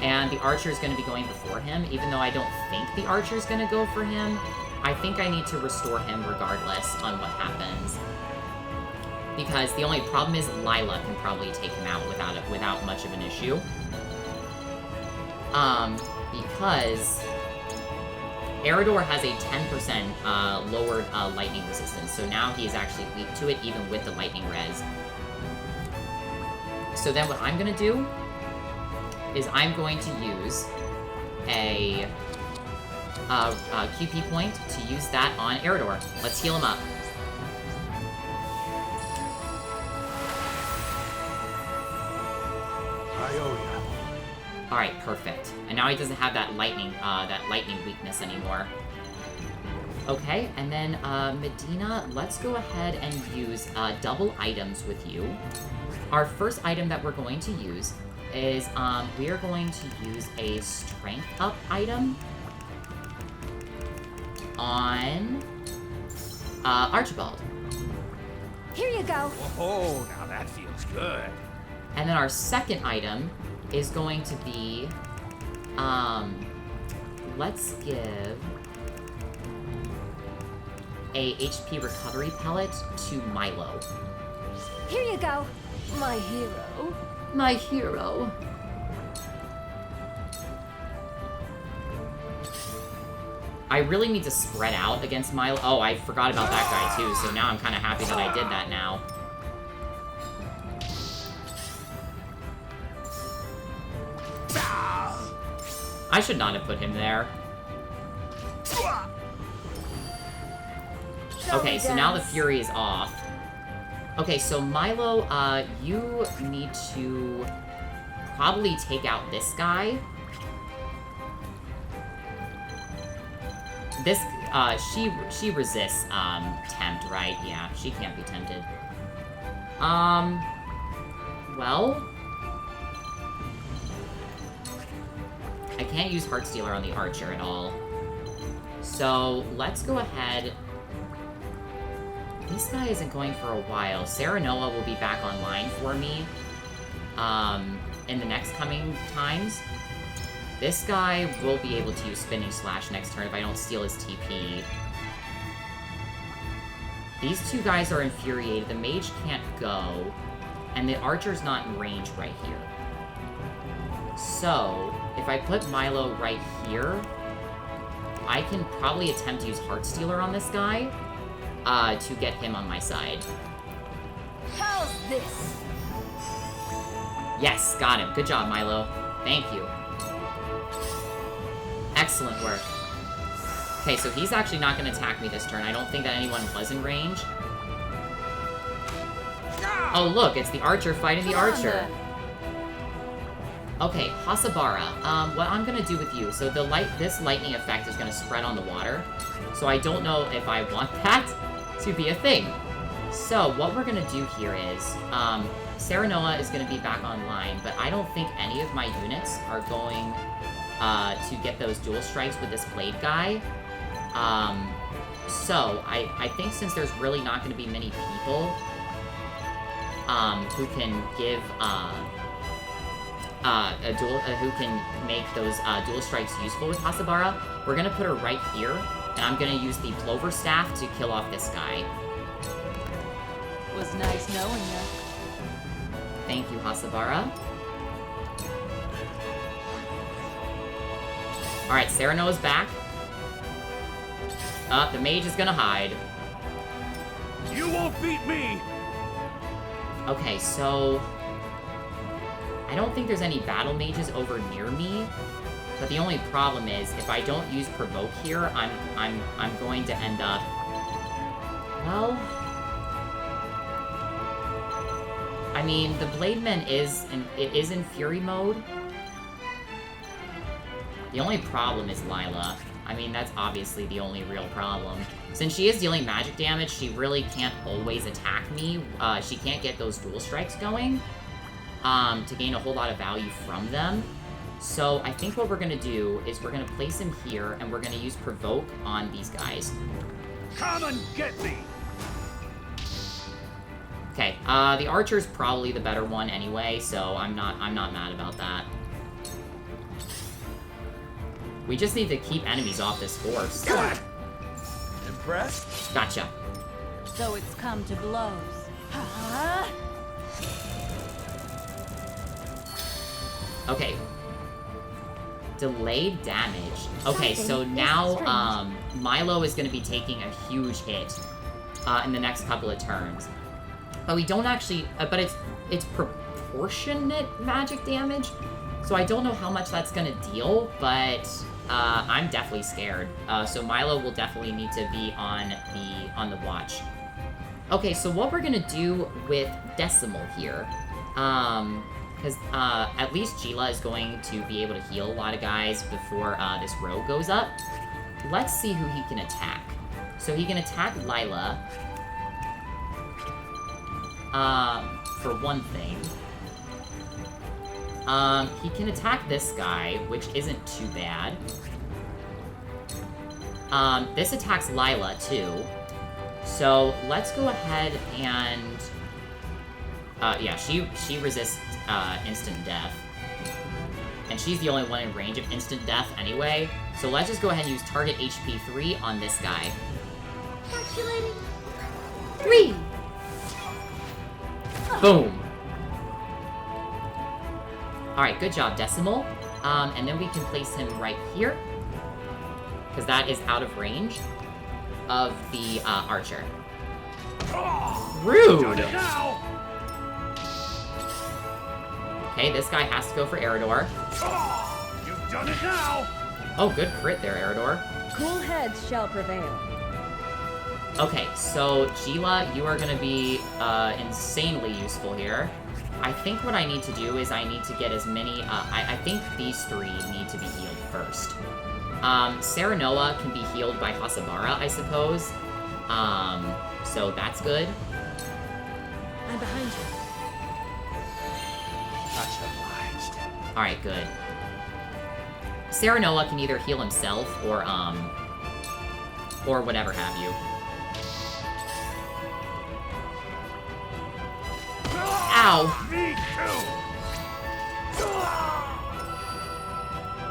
And the Archer is going to be going before him, even though I don't think the Archer is going to go for him. I think I need to restore him regardless on what happens. Because the only problem is Lyla can probably take him out without much of an issue. Because Eridor has a 10% lowered lightning resistance, so now he is actually weak to it even with the lightning res. So then what I'm gonna do is I'm going to use a QP point to use that on Eridor. Let's heal him up.
I owe ya.
Alright, perfect. And now he doesn't have that lightning weakness anymore. Okay, and then, Medina, let's go ahead and use, double items with you. Our first item that we're going to use is we are going to use a strength up item on Archibald.
Here you go.
Oh, now that feels good.
And then our second item is going to be, let's give a HP recovery pellet to Milo.
Here you go.
My hero.
My hero. I really need to spread out against Milo. Oh, I forgot about that guy too, so now I'm kind of happy that I did that now. I should not have put him there. Okay, so now the Fury is off. Okay, so Milo, you need to probably take out this guy. This, she resists, tempt, right? Yeah, she can't be tempted. Well... I can't use Heartstealer on the Archer at all. So, let's go ahead... This guy isn't going for a while. Serenoa will be back online for me, in the next coming times. This guy will be able to use Spinning Slash next turn if I don't steal his TP. These two guys are infuriated. The mage can't go, and the archer's not in range right here. So, if I put Milo right here, I can probably attempt to use Heartstealer on this guy, to get him on my side.
How's this?
Yes, got him. Good job, Milo. Thank you. Excellent work. Okay, so he's actually not going to attack me this turn. I don't think that anyone was in range. Oh, look, it's the archer fighting the archer. Okay, Hasabara. What I'm going to do with you, so this lightning effect is going to spread on the water. So I don't know if I want that to be a thing. So what we're going to do here is, Serenoa is going to be back online, but I don't think any of my units are going to get those dual strikes with this blade guy. So I think since there's really not going to be many people who can give who can make those dual strikes useful with Hasabara, we're going to put her right here, and I'm going to use the Plover Staff to kill off this guy.
Was nice knowing you.
Thank you, Hasabara. Alright, Serenoa's back. The mage is gonna hide.
You won't beat me!
Okay, so... I don't think there's any battle mages over near me, but the only problem is, if I don't use Provoke here, I'm going to end up... Well... I mean, the Blademan is in Fury mode. The only problem is Lyla. I mean, that's obviously the only real problem. Since she is dealing magic damage, she really can't always attack me. She can't get those dual strikes going to gain a whole lot of value from them. So I think what we're going to do is we're going to place him here, and we're going to use Provoke on these guys.
Come and get me!
Okay, the Archer's probably the better one anyway, so I'm not mad about that. We just need to keep enemies off this horse.
Impressed?
Gotcha.
So it's come to blows.
Okay. Delayed damage. Okay, so now, Milo is gonna be taking a huge hit, in the next couple of turns. But we don't actually, but it's proportionate magic damage, so I don't know how much that's gonna deal, but, I'm definitely scared. So Milo will definitely need to be on the watch. Okay, so what we're gonna do with Decimal here, because, at least Gila is going to be able to heal a lot of guys before, this rogue goes up. Let's see who he can attack. So he can attack Lyla, for one thing. He can attack this guy, which isn't too bad. This attacks Lyla, too. So, let's go ahead and... yeah, she resists, instant death. And she's the only one in range of instant death anyway. So let's just go ahead and use target HP 3 on this guy.
Calculating.
3! Boom! Alright, good job, Decimal. And then we can place him right here. Because that is out of range of the, archer. Rude! Okay, this guy has to go for Eridor.
You've done it now!
Oh, good crit there, Eridor.
Cool heads shall prevail.
Okay, so Gila, you are gonna be insanely useful here. I think what I need to do is I need to get as many, I think these three need to be healed first. Serenoa can be healed by Hasabara, I suppose. So that's good.
I'm behind you.
Much obliged.
Alright, good. Serenoa can either heal himself or whatever have you. Ow!
Me too!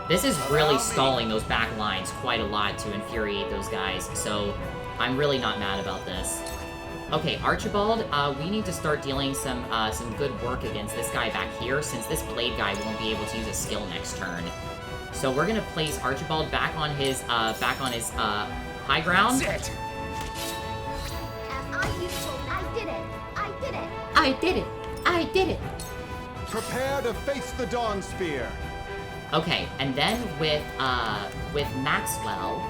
This is really stalling those back lines quite a lot to infuriate those guys, so I'm really not mad about this. Okay, Archibald, we need to start dealing some good work against this guy back here, since this blade guy won't be able to use a skill next turn. So we're gonna place Archibald back on his high ground.
As I useful, I did it. I did it.
I did it! I did it!
Prepare to face the Dawn Spear.
Okay, and then with Maxwell,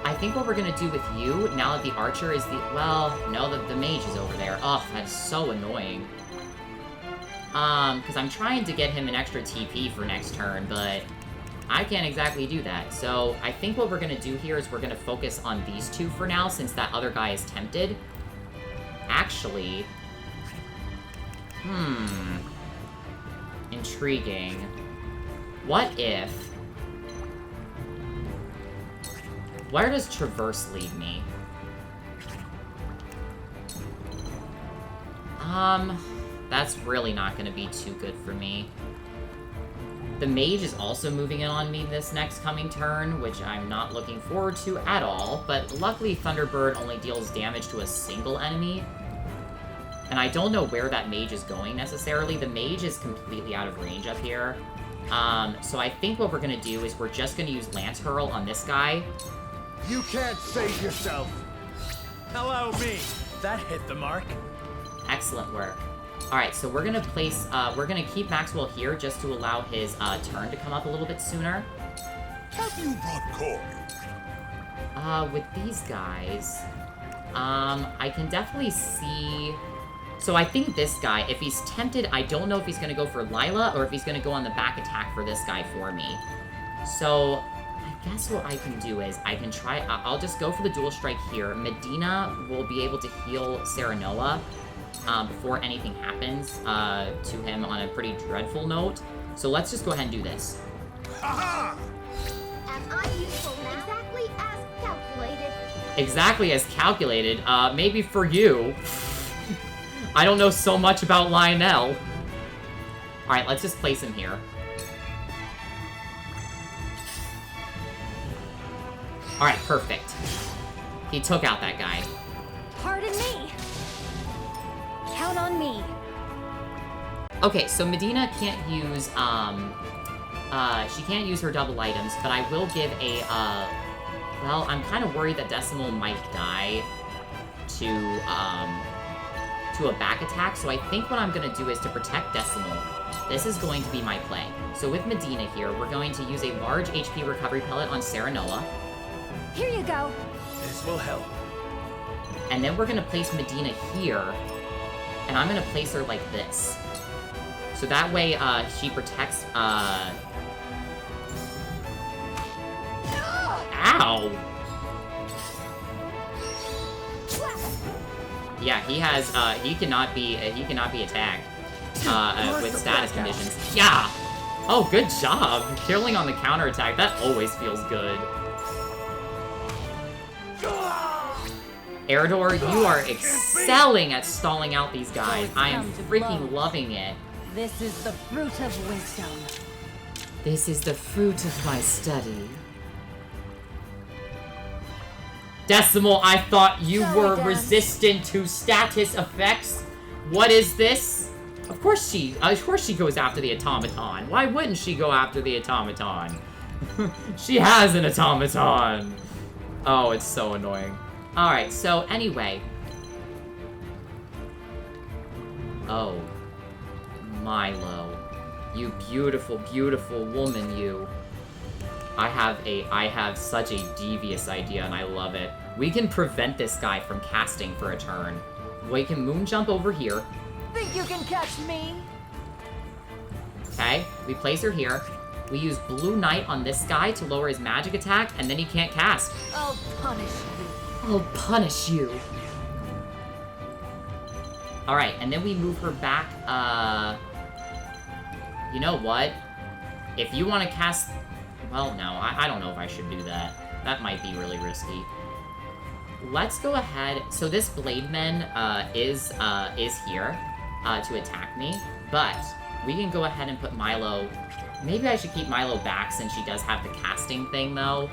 I think what we're gonna do with you, now that the archer is the... Well, no, the mage is over there. Ugh, that's so annoying. Because I'm trying to get him an extra TP for next turn, but I can't exactly do that. So I think what we're gonna do here is we're gonna focus on these two for now, since that other guy is tempted. Actually... Intriguing. What if... Where does Traverse lead me? That's really not gonna be too good for me. The mage is also moving in on me this next coming turn, which I'm not looking forward to at all, but luckily Thunderbird only deals damage to a single enemy. And I don't know where that mage is going, necessarily. The mage is completely out of range up here. So I think what we're gonna do is we're just gonna use Lance Hurl on this guy.
You can't save yourself.
Allow me. That hit the mark.
Excellent work. Alright, so we're gonna place, we're gonna keep Maxwell here just to allow his, turn to come up a little bit sooner.
Have you brought corn?
With these guys, I can definitely see... So I think this guy, if he's tempted, I don't know if he's gonna go for Lyla or if he's gonna go on the back attack for this guy for me. So, I guess what I can do is, I can try, I'll just go for the dual strike here. Medina will be able to heal Serenoa, before anything happens, to him on a pretty dreadful note. So let's just go ahead and do this.
Ha-ha!
As I useful now. Exactly as calculated.
Exactly as calculated, maybe for you. I don't know so much about Lionel. Alright, let's just place him here. Alright, perfect. He took out that guy.
Pardon me. Count on me.
Okay, so Medina can't use, she can't use her double items, but I will give a, well, I'm kind of worried that Decimal might die to a back attack, so I think what I'm going to do is to protect Decimal. This is going to be my play. So with Medina here, we're going to use a large HP recovery pellet on Serenoa.
Here you go.
This will help.
And then we're going to place Medina here, and I'm going to place her like this. So that way, she protects, Ow! Yeah, he has, he cannot be attacked, with status conditions. Yeah! Oh, good job. Killing on the counterattack. That always feels good. Eridor, you are excelling at stalling out these guys. I am freaking loving it.
This is the fruit of wisdom.
This is the fruit of my study. Decimal, I thought you were resistant to status effects. What is this? Of course she goes after the automaton. Why wouldn't she go after the automaton? She has an automaton. Oh, it's so annoying. Alright, so anyway. Oh. Milo. You beautiful, beautiful woman, you. I have such a devious idea, and I love it. We can prevent this guy from casting for a turn. We can moon jump over here.
Think you can catch me?
Okay, we place her here. We use Blue Knight on this guy to lower his magic attack, and then he can't cast.
I'll punish you.
I'll punish you. Alright, and then we move her back, You know what? If you want to cast... Well, no, I don't know if I should do that. That might be really risky. Let's go ahead... So this Blademan, is here, to attack me. But, we can go ahead and put Milo... Maybe I should keep Milo back since she does have the casting thing, though.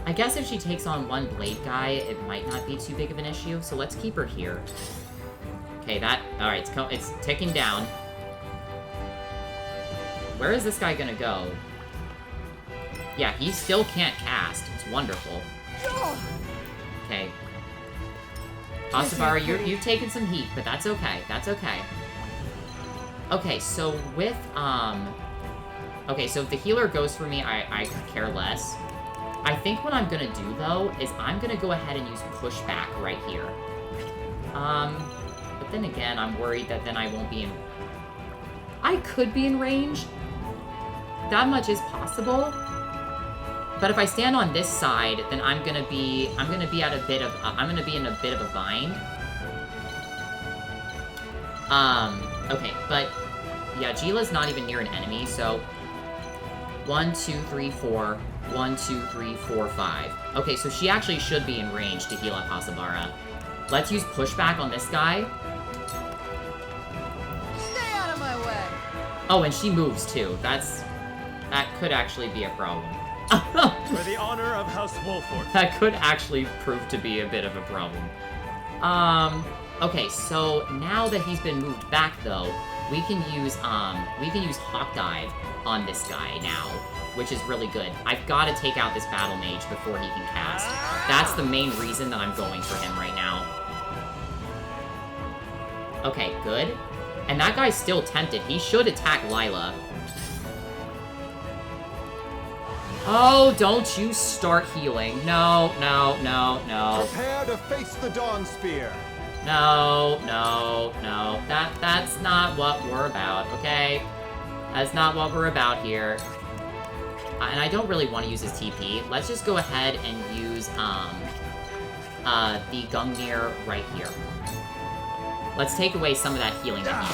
I guess if she takes on one Blade guy, it might not be too big of an issue, so let's keep her here. Okay, alright, it's ticking down. Where is this guy gonna go? Yeah, he still can't cast. It's wonderful. Okay. Asabara, you've taken some heat, but that's okay. That's okay. Okay, so with, Okay, so if the healer goes for me, I could care less. I think what I'm gonna do, though, is I'm gonna go ahead and use pushback right here. But then again, I'm worried that then I won't be in... I could be in range. That much is possible. But if I stand on this side, then I'm gonna be in a bit of a bind. Okay, but yeah, Gila's not even near an enemy, so 1, 2, 3, 4. 1, 2, 3, 4, 5. Okay, so she actually should be in range to heal up Hasabara. Let's use pushback on this guy.
Stay out of my way.
Oh, and she moves too. That could actually be a problem.
For the honor of House Wolford.
That could actually prove to be a bit of a problem. Okay, so now that he's been moved back though, we can use Hawk Dive on this guy now, which is really good. I've got to take out this Battle Mage before he can cast. That's the main reason that I'm going for him right now. Okay, good. And that guy's still tempted. He should attack Lyla. Oh, don't you start healing. No, no, no, no.
Prepare to face the Dawn Spear.
No, no, no. That's not what we're about, okay? That's not what we're about here. And I don't really want to use his TP. Let's just go ahead and use, the Gungnir right here. Let's take away some of that healing that he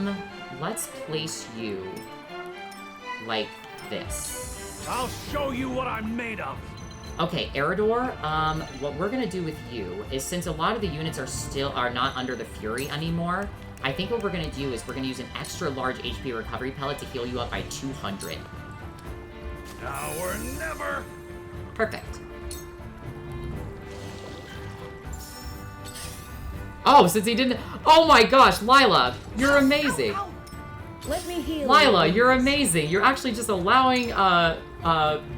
did. Let's place you like this.
I'll show you what I'm made of.
Okay, Eridor, what we're gonna do with you is, since a lot of the units are not under the Fury anymore, I think what we're gonna do is we're gonna use an extra large HP recovery pellet to heal you up by 200.
Now or never.
Perfect. Oh, since he didn't... Oh my gosh, Lyla, you're amazing.
Let me heal.
Lyla, you're amazing. You're actually just allowing,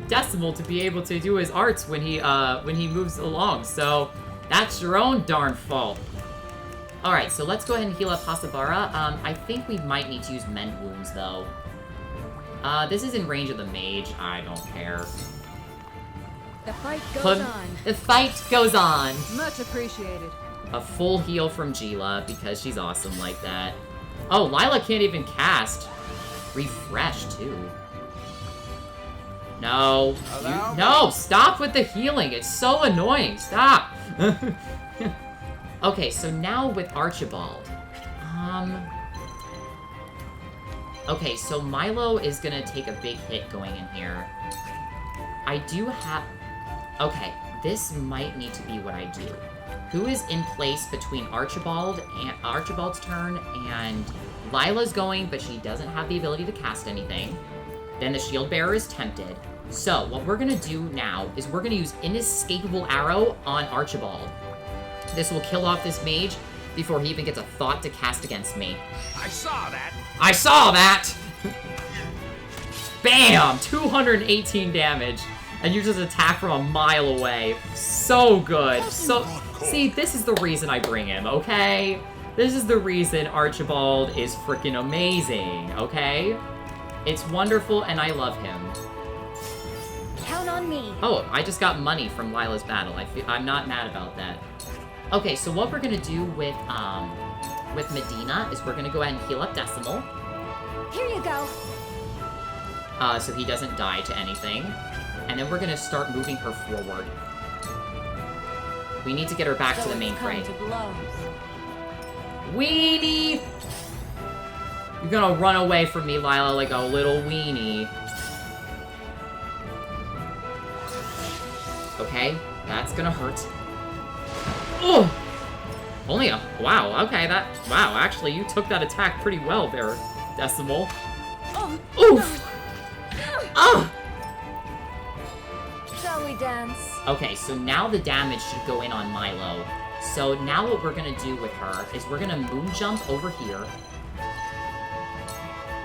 Decimal to be able to do his arts when he moves along, so that's your own darn fault. Alright, so let's go ahead and heal up Hasabara. I think we might need to use Mend Wounds, though. This is in range of the mage. I don't care.
The fight goes on.
The fight goes on.
Much appreciated.
A full heal from Gila, because she's awesome like that. Oh, Lyla can't even cast. Refresh, too. No. No, stop with the healing. It's so annoying. Stop. Okay, so now with Archibald. Okay, so Milo is gonna take a big hit going in here. I do have... Okay, this might need to be what I do. Who is in place between Archibald's turn and Lyla's going, but she doesn't have the ability to cast anything. Then the shield bearer is tempted. So what we're gonna do now is we're gonna use Inescapable Arrow on Archibald. This will kill off this mage before he even gets a thought to cast against me.
I saw that!
I saw that! Bam! 218 damage. And you just attack from a mile away. So good. So, see, this is the reason I bring him, okay? This is the reason Archibald is freaking amazing, okay? It's wonderful and I love him.
Count on me.
Oh, I just got money from Lyla's battle. I'm not mad about that. Okay, so what we're gonna do with Medina is we're gonna go ahead and heal up Decimal.
Here you go.
So he doesn't die to anything. And then we're gonna start moving her forward. We need to get her back to the main fray. Weenie! You're gonna run away from me, Lyla, like a little weenie. Okay, that's gonna hurt. Oh! Only a... Wow, okay, wow, actually, you took that attack pretty well there, Decimal. Oof! Oh!
Shall we dance?
Okay, so now the damage should go in on Milo. So now what we're gonna do with her is we're gonna moon jump over here.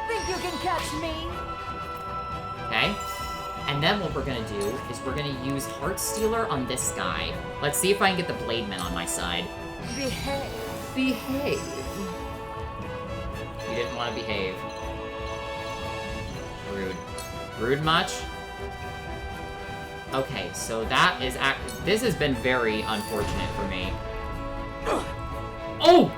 Think you can catch me?
Okay? And then what we're gonna do is we're gonna use Heartstealer on this guy. Let's see if I can get the Blademan on my side.
Behave.
Behave. You didn't want to behave. Rude. Rude much? Okay, so that is this has been very unfortunate for me. Oh!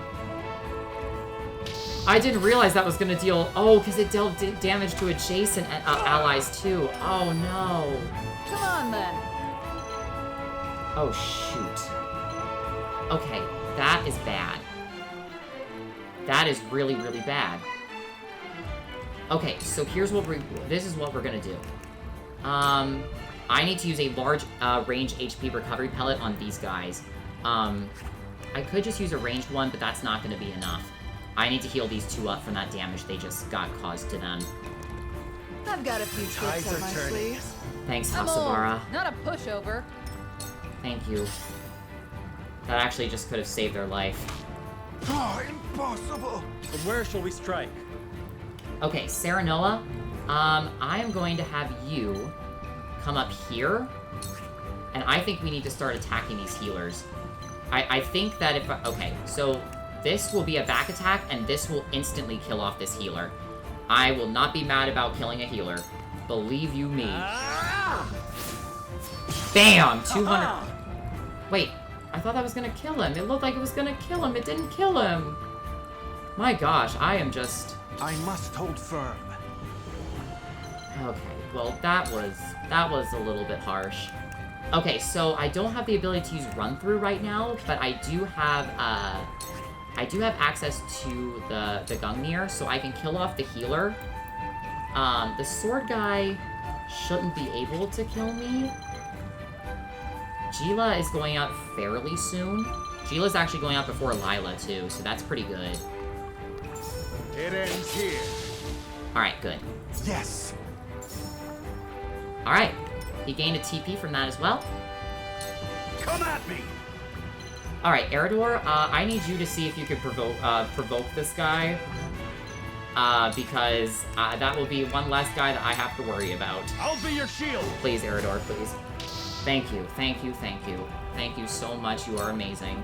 I didn't realize that was gonna deal... Oh, because it dealt damage to adjacent allies, too. Oh, no.
Come on, then.
Oh, shoot. Okay, that is bad. That is really, really bad. Okay, so here's what this is what we're gonna do. I need to use a large range HP recovery pellet on these guys. I could just use a ranged one, but that's not gonna be enough. I need to heal these two up from that damage they just got caused to them.
I've got a few tricks up my sleeves.
Thanks,
I'm
Hasabara.
old, not a pushover.
Thank you. That actually just could have saved their life.
Oh, impossible!
From where shall we strike?
Okay, Serenoa, I am going to have you come up here, and I think we need to start attacking these healers. I think that if... Okay, so this will be a back attack, and this will instantly kill off this healer. I will not be mad about killing a healer. Believe you me. Bam! 200... Wait, I thought that was gonna kill him. It looked like it was gonna kill him. It didn't kill him. My gosh, I am just...
I must hold firm.
Okay, well, that was a little bit harsh. Okay, so I don't have the ability to use run through right now, but I do have access to the Gungnir, so I can kill off the healer. The sword guy shouldn't be able to kill me. Gila is going out fairly soon. Gila's actually going out before Lyla, too, so that's pretty good.
It ends here.
Alright, good.
Yes.
Alright. He gained a TP from that as well.
Come at me!
Alright, Eridor, I need you to see if you can provoke this guy. Because that will be one less guy that I have to worry about.
I'll be your shield!
Please, Eridor, please. Thank you, thank you, thank you. Thank you so much, you are amazing.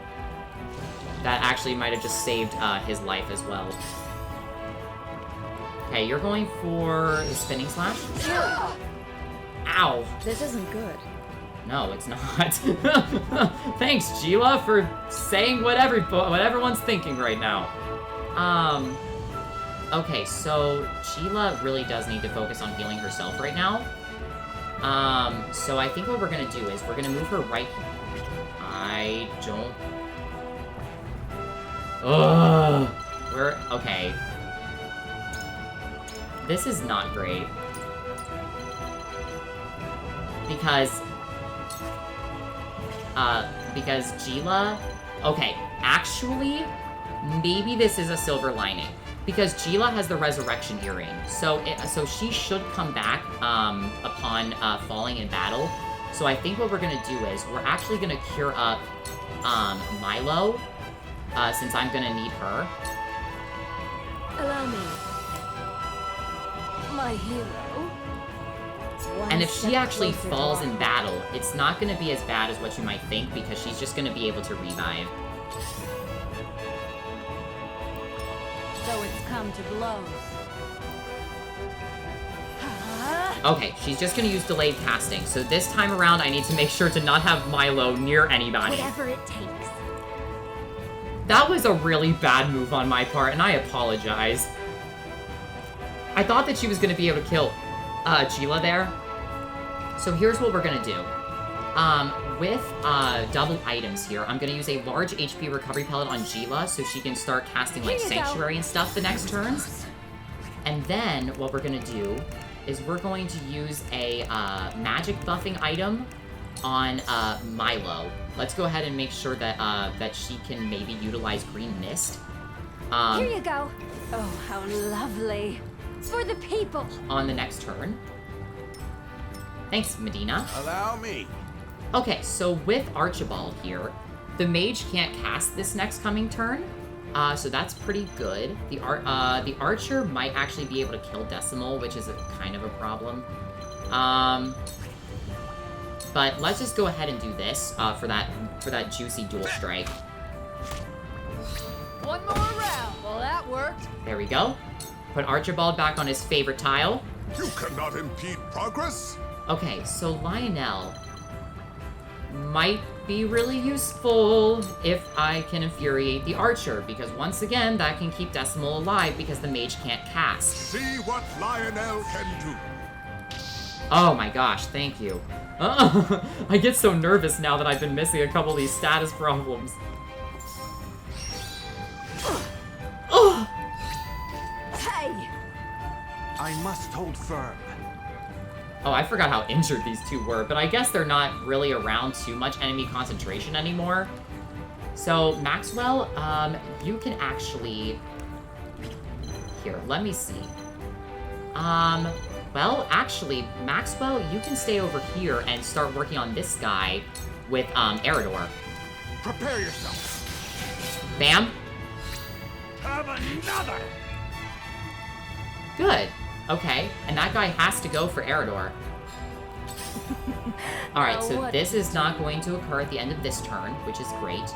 That actually might have just saved his life as well. Okay, you're going for the Spinning Slash? Ow!
This isn't good.
No, it's not. Thanks, Gila, for saying what everyone's thinking right now. Okay, so Gila really does need to focus on healing herself right now. So I think what we're gonna do is we're gonna move her right here. I don't... Ugh. Okay. This is not great. Because Gila... Okay, actually, maybe this is a silver lining. Because Gila has the Resurrection Earring. So she should come back, upon, falling in battle. So I think what we're gonna do is, we're actually gonna cure up, Milo, since I'm gonna need her.
Allow me. My hero.
And if she actually falls in battle, it's not gonna be as bad as what you might think, because she's just gonna be able to revive.
So it's come to blows.
Okay, she's just gonna use delayed casting, so this time around I need to make sure to not have Milo near anybody.
Whatever it takes.
That was a really bad move on my part, and I apologize. I thought that she was gonna be able to kill Gila there. So here's what we're gonna do. With double items here, I'm gonna use a large HP recovery pellet on Gila so she can start casting like Sanctuary and stuff the next turns. And then what we're gonna do is we're going to use a magic buffing item on Milo. Let's go ahead and make sure that that she can maybe utilize Green Mist.
Here you go. Oh, how lovely. For the people.
On the next turn. Thanks, Medina.
Allow me.
Okay, so with Archibald here, the mage can't cast this next coming turn, so that's pretty good. The archer might actually be able to kill Decimal, which is kind of a problem. But let's just go ahead and do this for that juicy dual strike.
One more round. Well, that worked.
There we go. Put Archibald back on his favorite tile.
You cannot impede progress.
Okay, so Lionel might be really useful if I can infuriate the archer, because once again, that can keep Decimal alive because the mage can't cast.
See what Lionel can do.
Oh my gosh, thank you. I get so nervous now that I've been missing a couple of these status problems.
Hey!
I must hold firm.
Oh, I forgot how injured these two were, but I guess they're not really around too much enemy concentration anymore. So, Maxwell, you can actually... Here, let me see. Well, actually, Maxwell, you can stay over here and start working on this guy with, Eridor.
Prepare yourself.
Bam.
Have another.
Good. Okay, and that guy has to go for Eridor. Alright, so this is not going to occur at the end of this turn, which is great.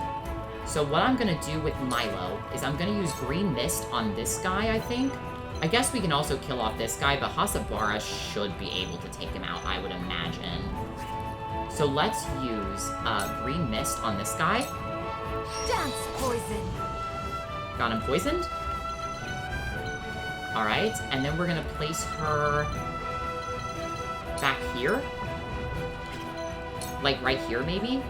So what I'm gonna do with Milo is I'm gonna use Green Mist on this guy, I think. I guess we can also kill off this guy, but Hasabara should be able to take him out, I would imagine. So let's use Green Mist on this guy.
Dance poison.
Got him poisoned. Alright, and then we're gonna place her back here. Like right here, maybe?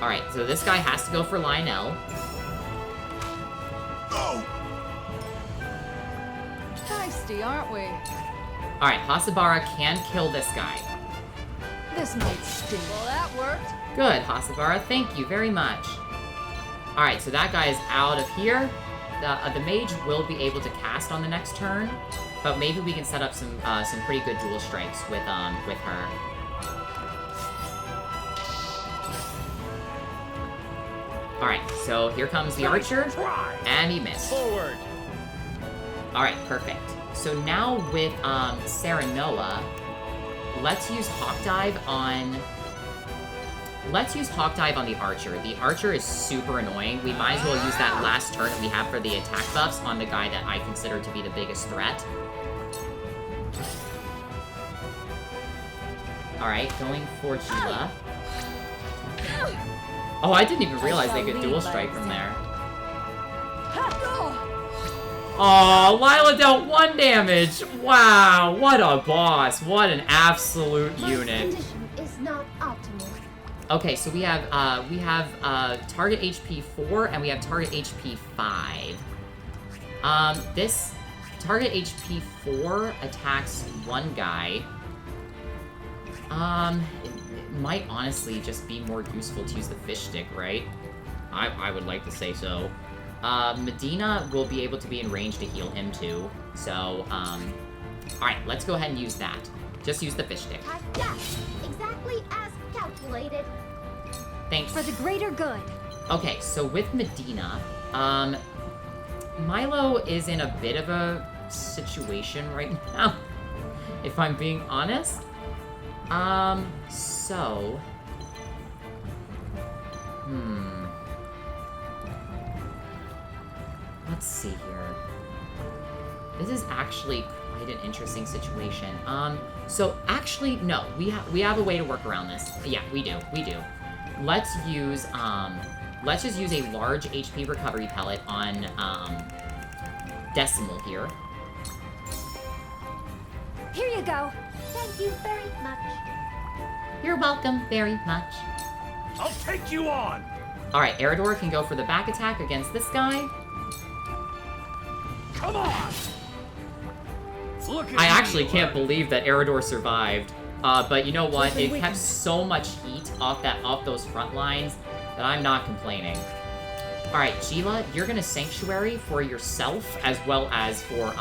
Alright, so this guy has to go for Lionel.
Go!
Feisty, aren't we?
Alright, Hasabara can kill this guy.
This might sting. Well, that worked.
Good, Hasabara, thank you very much. Alright, so that guy is out of here. The mage will be able to cast on the next turn, but maybe we can set up some pretty good dual strikes with her. Alright, so here comes the archer, and he missed.
Forward.
Alright, perfect. So now with Serenoa, let's use Hawk Dive on the archer. The archer is super annoying. We might as well use that last turn that we have for the attack buffs on the guy that I consider to be the biggest threat. Alright, going for Gila. Oh, I didn't even realize they could dual strike from there. Oh, Lyla dealt 1 damage! Wow, what a boss. What an absolute unit.
Condition is not optimal.
Okay, so we have target HP 4 and we have target HP 5. This target HP 4 attacks one guy. It might honestly just be more useful to use the fish stick, right? I would like to say so. Medina will be able to be in range to heal him too. So, alright, let's go ahead and use that. Just use the fish stick.
Yes, exactly as calculated.
Thanks.
For the greater good.
Okay, so with Medina, Milo is in a bit of a situation right now, if I'm being honest. So... Let's see here. This is actually quite an interesting situation. So actually, no, we have a way to work around this. Yeah, we do. Let's just use a large HP recovery pellet on, Decimal here.
Here you go.
Thank you very much.
You're welcome very much.
I'll take you on!
Alright, Eridor can go for the back attack against this guy.
Come on! Look at
I actually
you,
can't believe that Eridor survived. But you know what? It kept so much heat off those front lines that I'm not complaining. Alright, Sheila, you're gonna Sanctuary for yourself as well as for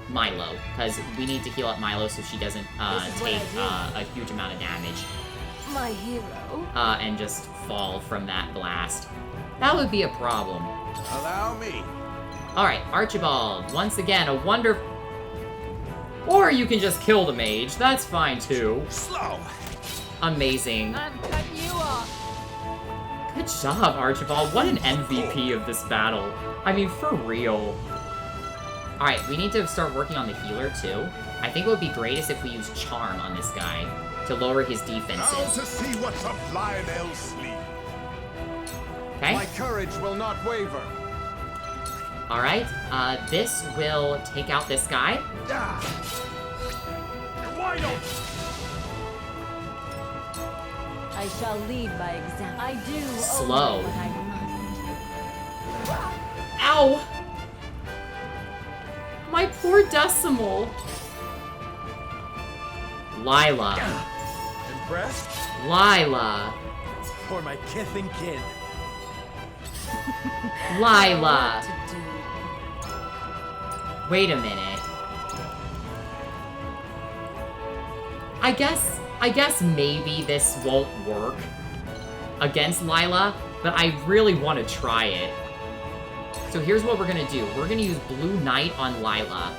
Milo, because we need to heal up Milo so she doesn't take a huge amount of damage.
My hero.
And just fall from that blast. That would be a problem.
Allow me.
Alright, Archibald, once again, a wonder... Or you can just kill the mage, that's fine too.
Slow.
Amazing.
I'm cutting you off.
Good job, Archibald. What an MVP of this battle. I mean, for real. Alright, we need to start working on the healer too. I think what would be greatest if we use Charm on this guy to lower his
Now
defenses.
to see what's up Lionel's sleeve.
Okay?
My courage will not waver.
Alright, this will take out this guy.
Ah. You're wide open.
I shall lead by example. I do
Slow.
only what I must.
Ow! My poor Decimal. Lyla.
Impressed?
Lyla.
For my kith and kin.
Lyla.
What to do.
Wait a minute. I guess maybe this won't work against Lyla, but I really want to try it. So here's what we're gonna do. We're gonna use Blue Knight on Lyla.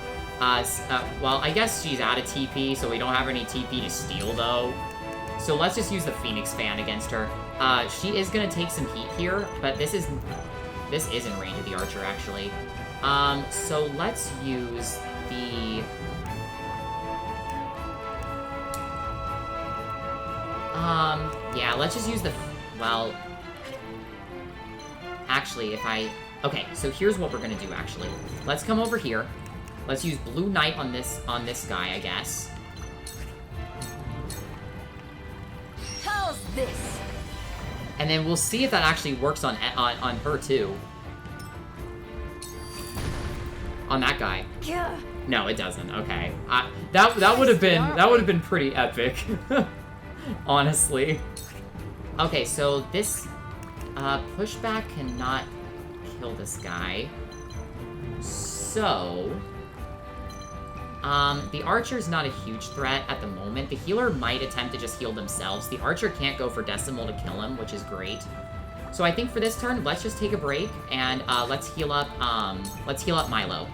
Well, I guess she's out of TP, so we don't have any TP to steal, though. So let's just use the Phoenix Fan against her. She is gonna take some heat here, but this is in range of the Archer, actually. So let's use the... yeah, let's just use the... Well... Actually, okay, so here's what we're gonna do, actually. Let's come over here. Let's use Blue Knight on this guy, I guess.
How's this?
And then we'll see if that actually works on her, too. On that guy.
Yeah.
No, it doesn't. Okay. That would have been pretty epic. Honestly. Okay, so this pushback cannot kill this guy. So the Archer's not a huge threat at the moment. The healer might attempt to just heal themselves. The Archer can't go for Decimal to kill him, which is great. So I think for this turn, let's just take a break and let's heal up Milo.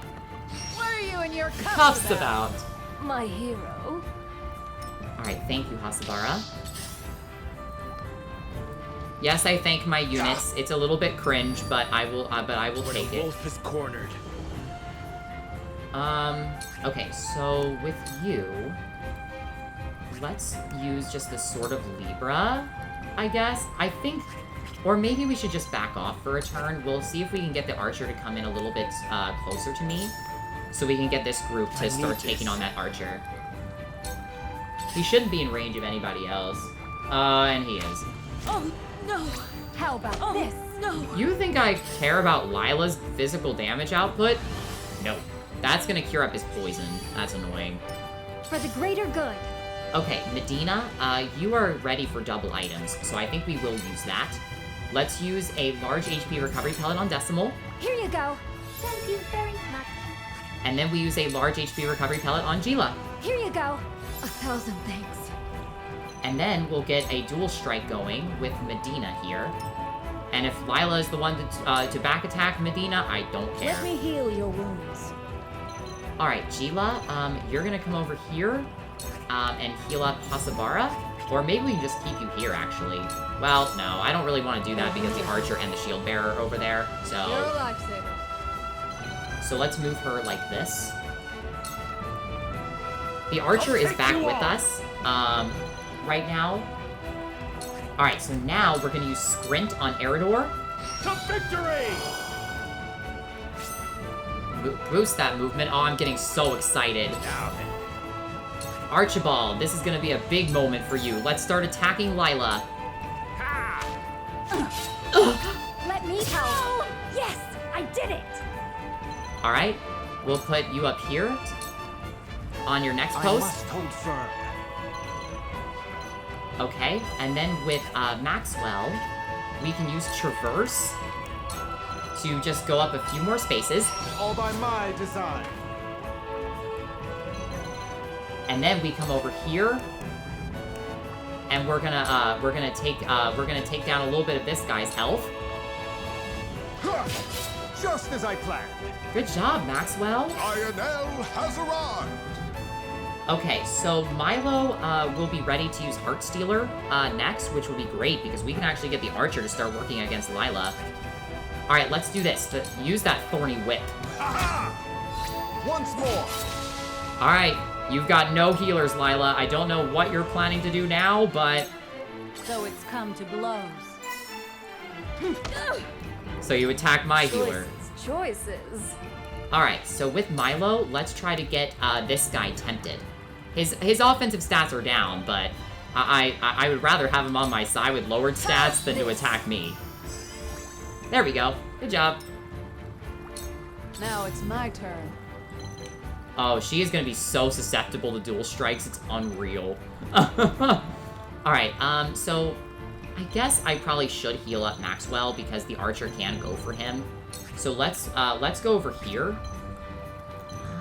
What are you and your
Cuffs about.
My hero.
Alright, thank you, Hasabara. Yes, I thank my units. It's a little bit cringe, but I will take it.
Wolf is cornered.
Okay, so with you, let's use just the Sword of Libra, I guess. I think, or maybe we should just back off for a turn. We'll see if we can get the Archer to come in a little bit closer to me. so we can get this group to start taking on that archer. He shouldn't be in range of anybody else. And he is.
Oh, no. How about this? No.
You think I care about Lyla's physical damage output? No. That's gonna cure up his poison. That's annoying.
For the greater good.
Okay, Medina, you are ready for double items, so I think we will use that. Let's use a large HP recovery pellet on Decimal.
Here you go.
Thank you very much.
And then we use a large HP recovery pellet on Gila.
Here you go. 1,000 thanks.
And then we'll get a dual strike going with Medina here. And if Lyla is the one to back attack Medina, I don't care.
Let me heal your wounds.
Alright, Gila, you're gonna come over here and heal up Hasabara. Or maybe we can just keep you here, actually. Well, no, I don't really want to do that because the archer and the shield bearer are over there, so...
You're a lifesaver.
So let's move her like this. The archer is back with us, right now. Alright, so now we're gonna use Sprint on Eridor.
To victory!
Boost that movement. Oh, I'm getting so excited.
Now then.
Archibald, this is gonna be a big moment for you. Let's start attacking Lyla.
Let me help. Yes, I did it.
Alright, we'll put you up here on your next
I
post.
must hold firm.
Okay, and then with Maxwell, we can use Traverse to just go up a few more spaces.
All by my design.
And then we come over here, and we're gonna take down a little bit of this guy's health.
Just as I planned.
Good job, Maxwell.
Lionel has arrived!
Okay, so Milo will be ready to use Heartstealer next, which will be great because we can actually get the archer to start working against Lyla. All right, let's do this. Use that Thorny Whip.
Ha-ha!
Once more.
All right, you've got no healers, Lyla. I don't know what you're planning to do now, but...
So it's come to blows.
So you attack my healer.
Choices.
All right, so with Milo, let's try to get this guy tempted. His offensive stats are down, but I would rather have him on my side with lowered stats than to attack me. There we go. Good job.
Now it's my turn.
Oh, she is gonna be so susceptible to dual strikes, it's unreal. Alright, so I guess I probably should heal up Maxwell because the archer can go for him. So let's go over here.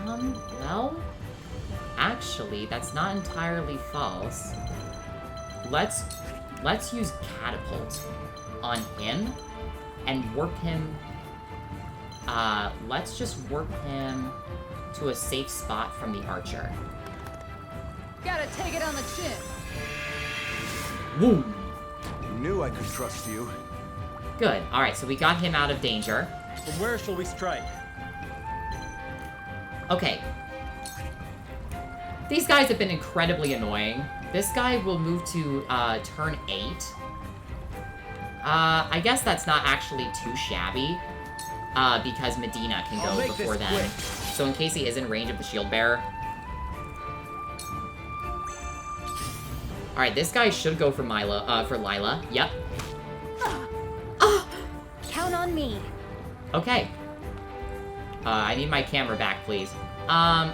Well, actually, that's not entirely false. Let's use Catapult on him and warp him. Let's just warp him to a safe spot from the archer.
Gotta take it on the chin.
Woo!
Knew I could trust you.
Good. Alright, so we got him out of danger.
From where shall we strike?
Okay. These guys have been incredibly annoying. This guy will move to turn 8. I guess that's not actually too shabby, because Medina can go before then.
quick.
So in case he is in range of the shield bearer. Alright, this guy should go for Lyla. Yep.
Count on me.
Okay. I need my camera back, please.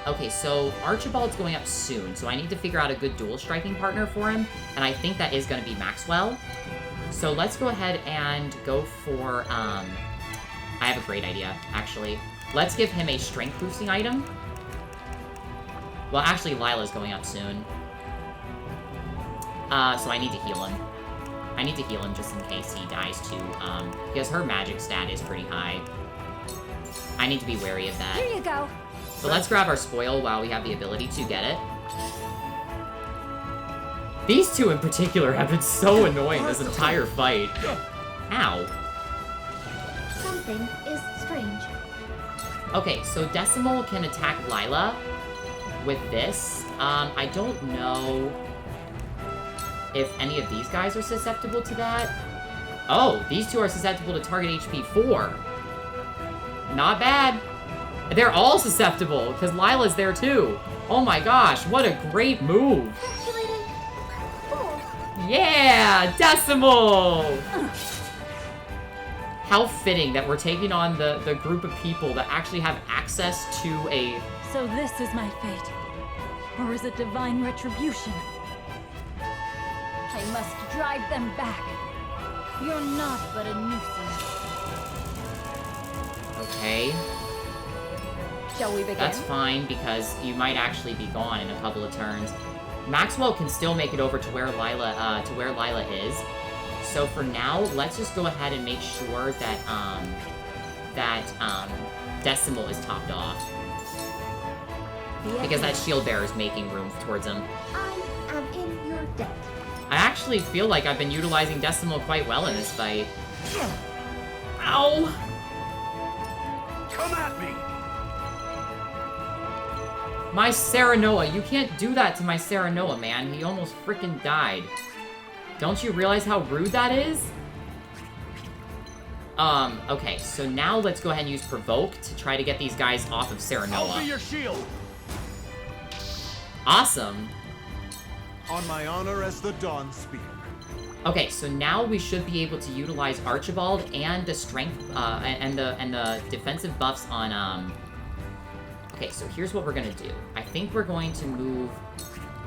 Okay, so Archibald's going up soon, so I need to figure out a good dual striking partner for him, and I think that is going to be Maxwell. So let's go ahead and go for, I have a great idea, actually. Let's give him a strength boosting item. Well, actually, Lyla's going up soon. So I need to heal him. I need to heal him just in case he dies too, because her magic stat is pretty high. I need to be wary of that.
Here you go.
So let's grab our spoil while we have the ability to get it. These two in particular have been so annoying this entire fight. Ow.
Something is strange.
Okay, so Decimal can attack Lyla with this. I don't know if any of these guys are susceptible to that. Oh, these two are susceptible to target HP 4. Not bad. They're all susceptible, because Lyla's there too. Oh my gosh, what a great move.
Calculated. Cool.
Yeah, Decimal! How fitting that we're taking on the group of people that actually have access to a...
So this is my fate. Or is it divine retribution? I must drive them back. You're not but a nuisance.
Okay,
Shall we begin?
that's fine, because you might actually be gone in a couple of turns. Maxwell can still make it over to where Lyla is. So for now, let's just go ahead and make sure that Decimal is topped off. Because that shield bearer is making room towards him.
I am in your debt.
I actually feel like I've been utilizing Decimal quite well in this fight. Ow!
Come at me!
My Serenoa, you can't do that to my Serenoa, man. He almost freaking died. Don't you realize how rude that is? Okay, so now let's go ahead and use Provoke to try to get these guys off of
I'll be
Serenoa.
your shield!
Awesome!
On my honor as the Dawn Spear.
Okay, so now we should be able to utilize Archibald and the strength, and the defensive buffs on, Okay, so here's what we're gonna do. I think we're going to move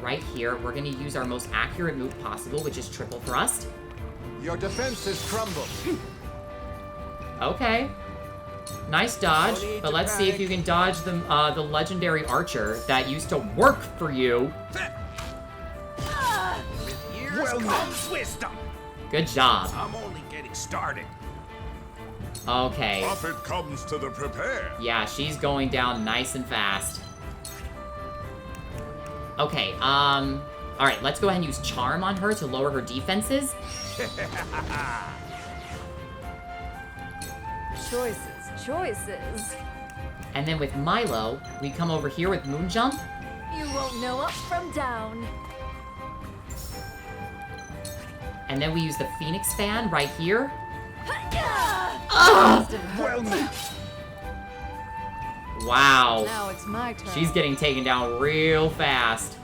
right here. We're gonna use our most accurate move possible, which is Triple Thrust.
Your defenses crumble.
Okay. Nice dodge, but let's see if you can dodge the legendary archer that used to work for you.
Here comes wisdom!
Good job.
I'm only getting started.
Okay.
Profit comes to the prepared.
Yeah, she's going down nice and fast. Okay, alright, let's go ahead and use Charm on her to lower her defenses.
Choices.
And then with Milo, we come over here with Moon Jump.
You won't know up from down.
And then we use the Phoenix Fan right here.
Well met.
Wow.
Now it's my turn.
She's getting taken down real fast.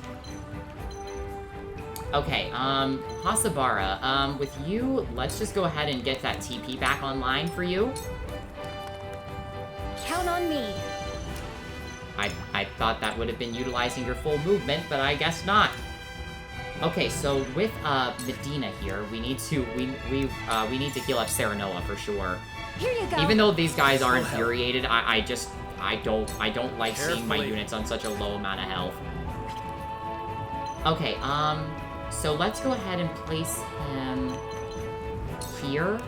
Okay, Hasabara, with you, let's just go ahead and get that TP back online for you.
Count on me.
I thought that would have been utilizing your full movement, but I guess not. Okay, so with Medina here, we need to need to heal up Serenoa for sure.
Here you go.
Even though these guys are infuriated, I don't like seeing my
Carefully.
units on such a low amount of health. Okay, so let's go ahead and place him here.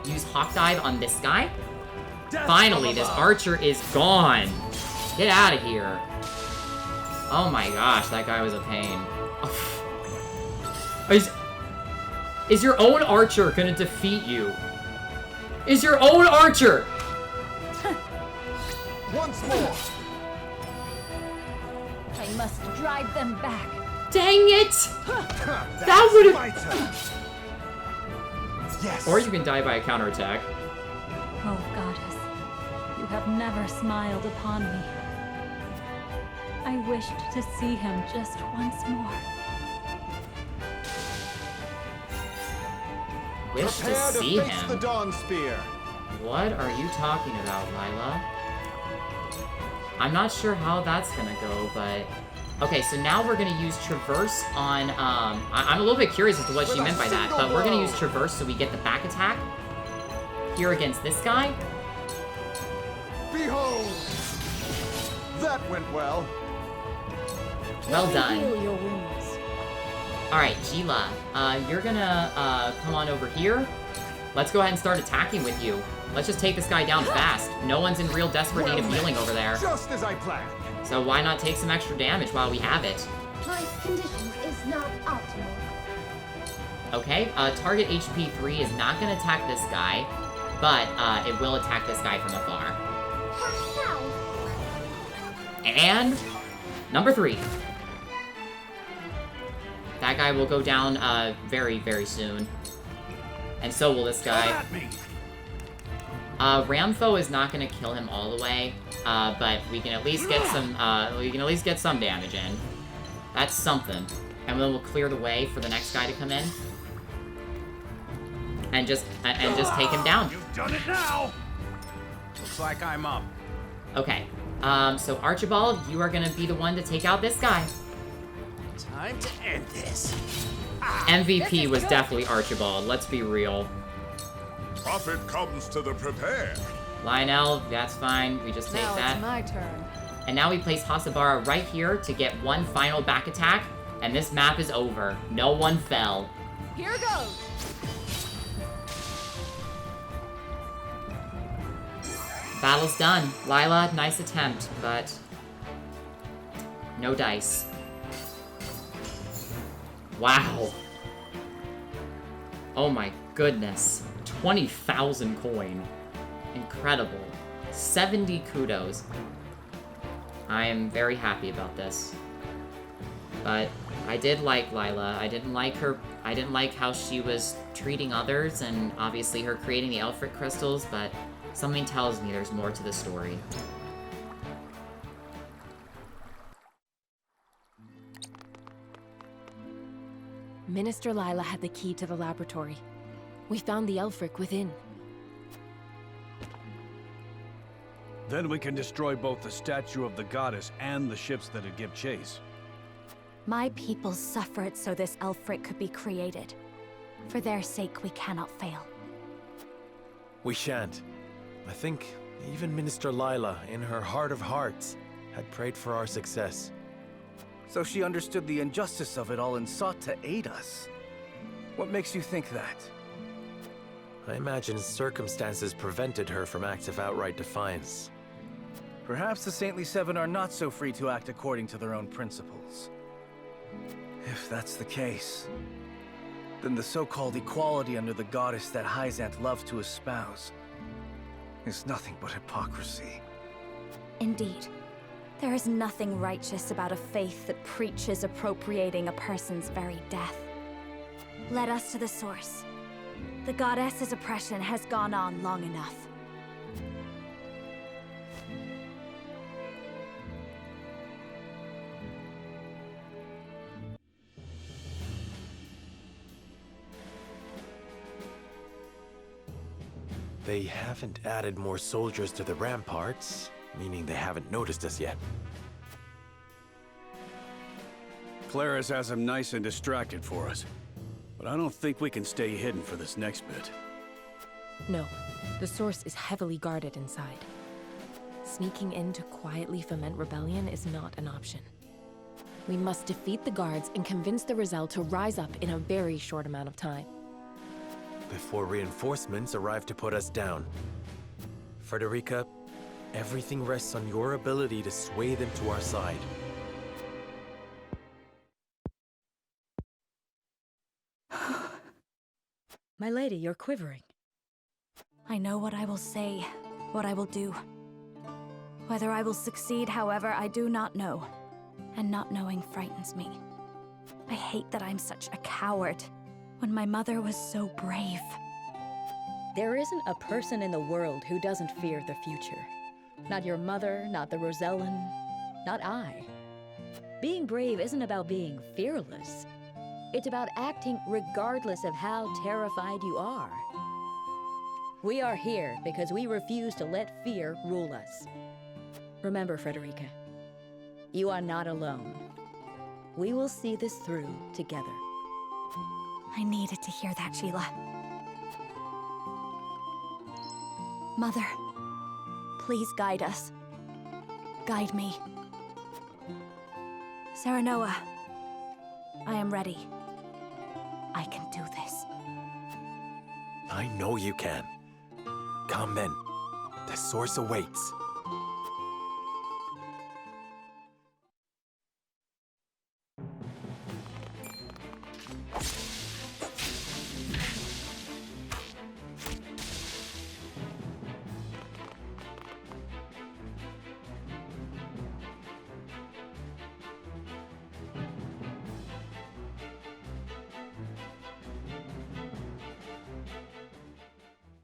Use Hawk Dive on this guy. Finally, this archer is gone. Get out of here. Oh my gosh, that guy was a pain. Is your own archer gonna defeat you? Is your own archer?
Once more.
I must drive them back.
Dang it! That would have.
My turn. Yes.
Or you can die by a counterattack.
Oh, goddess, you have never smiled upon me. I wished to see him just once more.
Wish to
Prepare to
see
face the
him.
Dawn Spear.
What are you talking about, Lyla? I'm not sure how that's gonna go, but... Okay, so now we're gonna use Traverse on, I'm a little bit curious as to what she meant by that, but we're gonna use Traverse so we get the back attack here against this guy.
Behold! That went well.
Well done.
Heal your wounds.
Alright, Gila, you're gonna, come on over here. Let's go ahead and start attacking with you. Let's just take this guy down fast. No one's in real desperate need of healing over there.
Just as I planned.
So why not take some extra damage while we have it?
My condition is not optimal.
Okay, target HP 3 is not gonna attack this guy, but, it will attack this guy from afar.
How?
And number 3. That guy will go down very, very soon. And so will this
Come
guy.
at me.
Ramfo is not gonna kill him all the way, but we can at least get some damage in. That's something. And then we'll clear the way for the next guy to come in. And just take him down.
You've done it now! Looks like I'm up.
Okay. So Archibald, you are gonna be the one to take out this guy.
Time to end this.
MVP was definitely Archibald, let's be real.
Profit comes to the prepared.
Lionel, that's fine, we just take
Now
that.
it's my turn.
And now we place Hasabara right here to get one final back attack, and this map is over. No one fell.
Here goes.
Battle's done. Lyla, nice attempt, but no dice. Wow. Oh my goodness. 20,000 coin. Incredible. 70 kudos. I am very happy about this. But I did like Lyla. I didn't like how she was treating others, and obviously her creating the Elfric crystals, but something tells me there's more to the story.
Minister Lyla had the key to the laboratory. We found the Elfric within.
Then we can destroy both the statue of the goddess and the ships that'd give chase.
My people suffered so this Elfric could be created. For their sake, we cannot fail.
We shan't. I think even Minister Lyla, in her heart of hearts, had prayed for our success.
So she understood the injustice of it all and sought to aid us. What makes you think that?
I imagine circumstances prevented her from acts of outright defiance.
Perhaps the Saintly Seven are not so free to act according to their own principles. If that's the case, then the so-called equality under the goddess that Hyzant loved to espouse is nothing but hypocrisy.
Indeed. There is nothing righteous about a faith that preaches appropriating a person's very death. Let us to the source. The goddess's oppression has gone on long enough.
They haven't added more soldiers to the ramparts, meaning they haven't noticed us yet.
Claris has him nice and distracted for us. But I don't think we can stay hidden for this next bit.
No, the source is heavily guarded inside. Sneaking in to quietly foment rebellion is not an option. We must defeat the guards and convince the Rizal to rise up in a very short amount of time.
Before reinforcements arrive to put us down. Frederica, everything rests on your ability to sway them to our side.
My lady, you're quivering.
I know what I will say, what I will do. Whether I will succeed, however, I do not know. And not knowing frightens me. I hate that I'm such a coward, when my mother was so brave.
There isn't a person in the world who doesn't fear the future. Not your mother, not the Rosellan, not I. Being brave isn't about being fearless. It's about acting regardless of how terrified you are. We are here because we refuse to let fear rule us. Remember, Frederica, you are not alone. We will see this through together.
I needed to hear that, Sheila. Mother, please guide us. Guide me. Serenoa, I am ready. I can do this.
I know you can. Come then. The source awaits.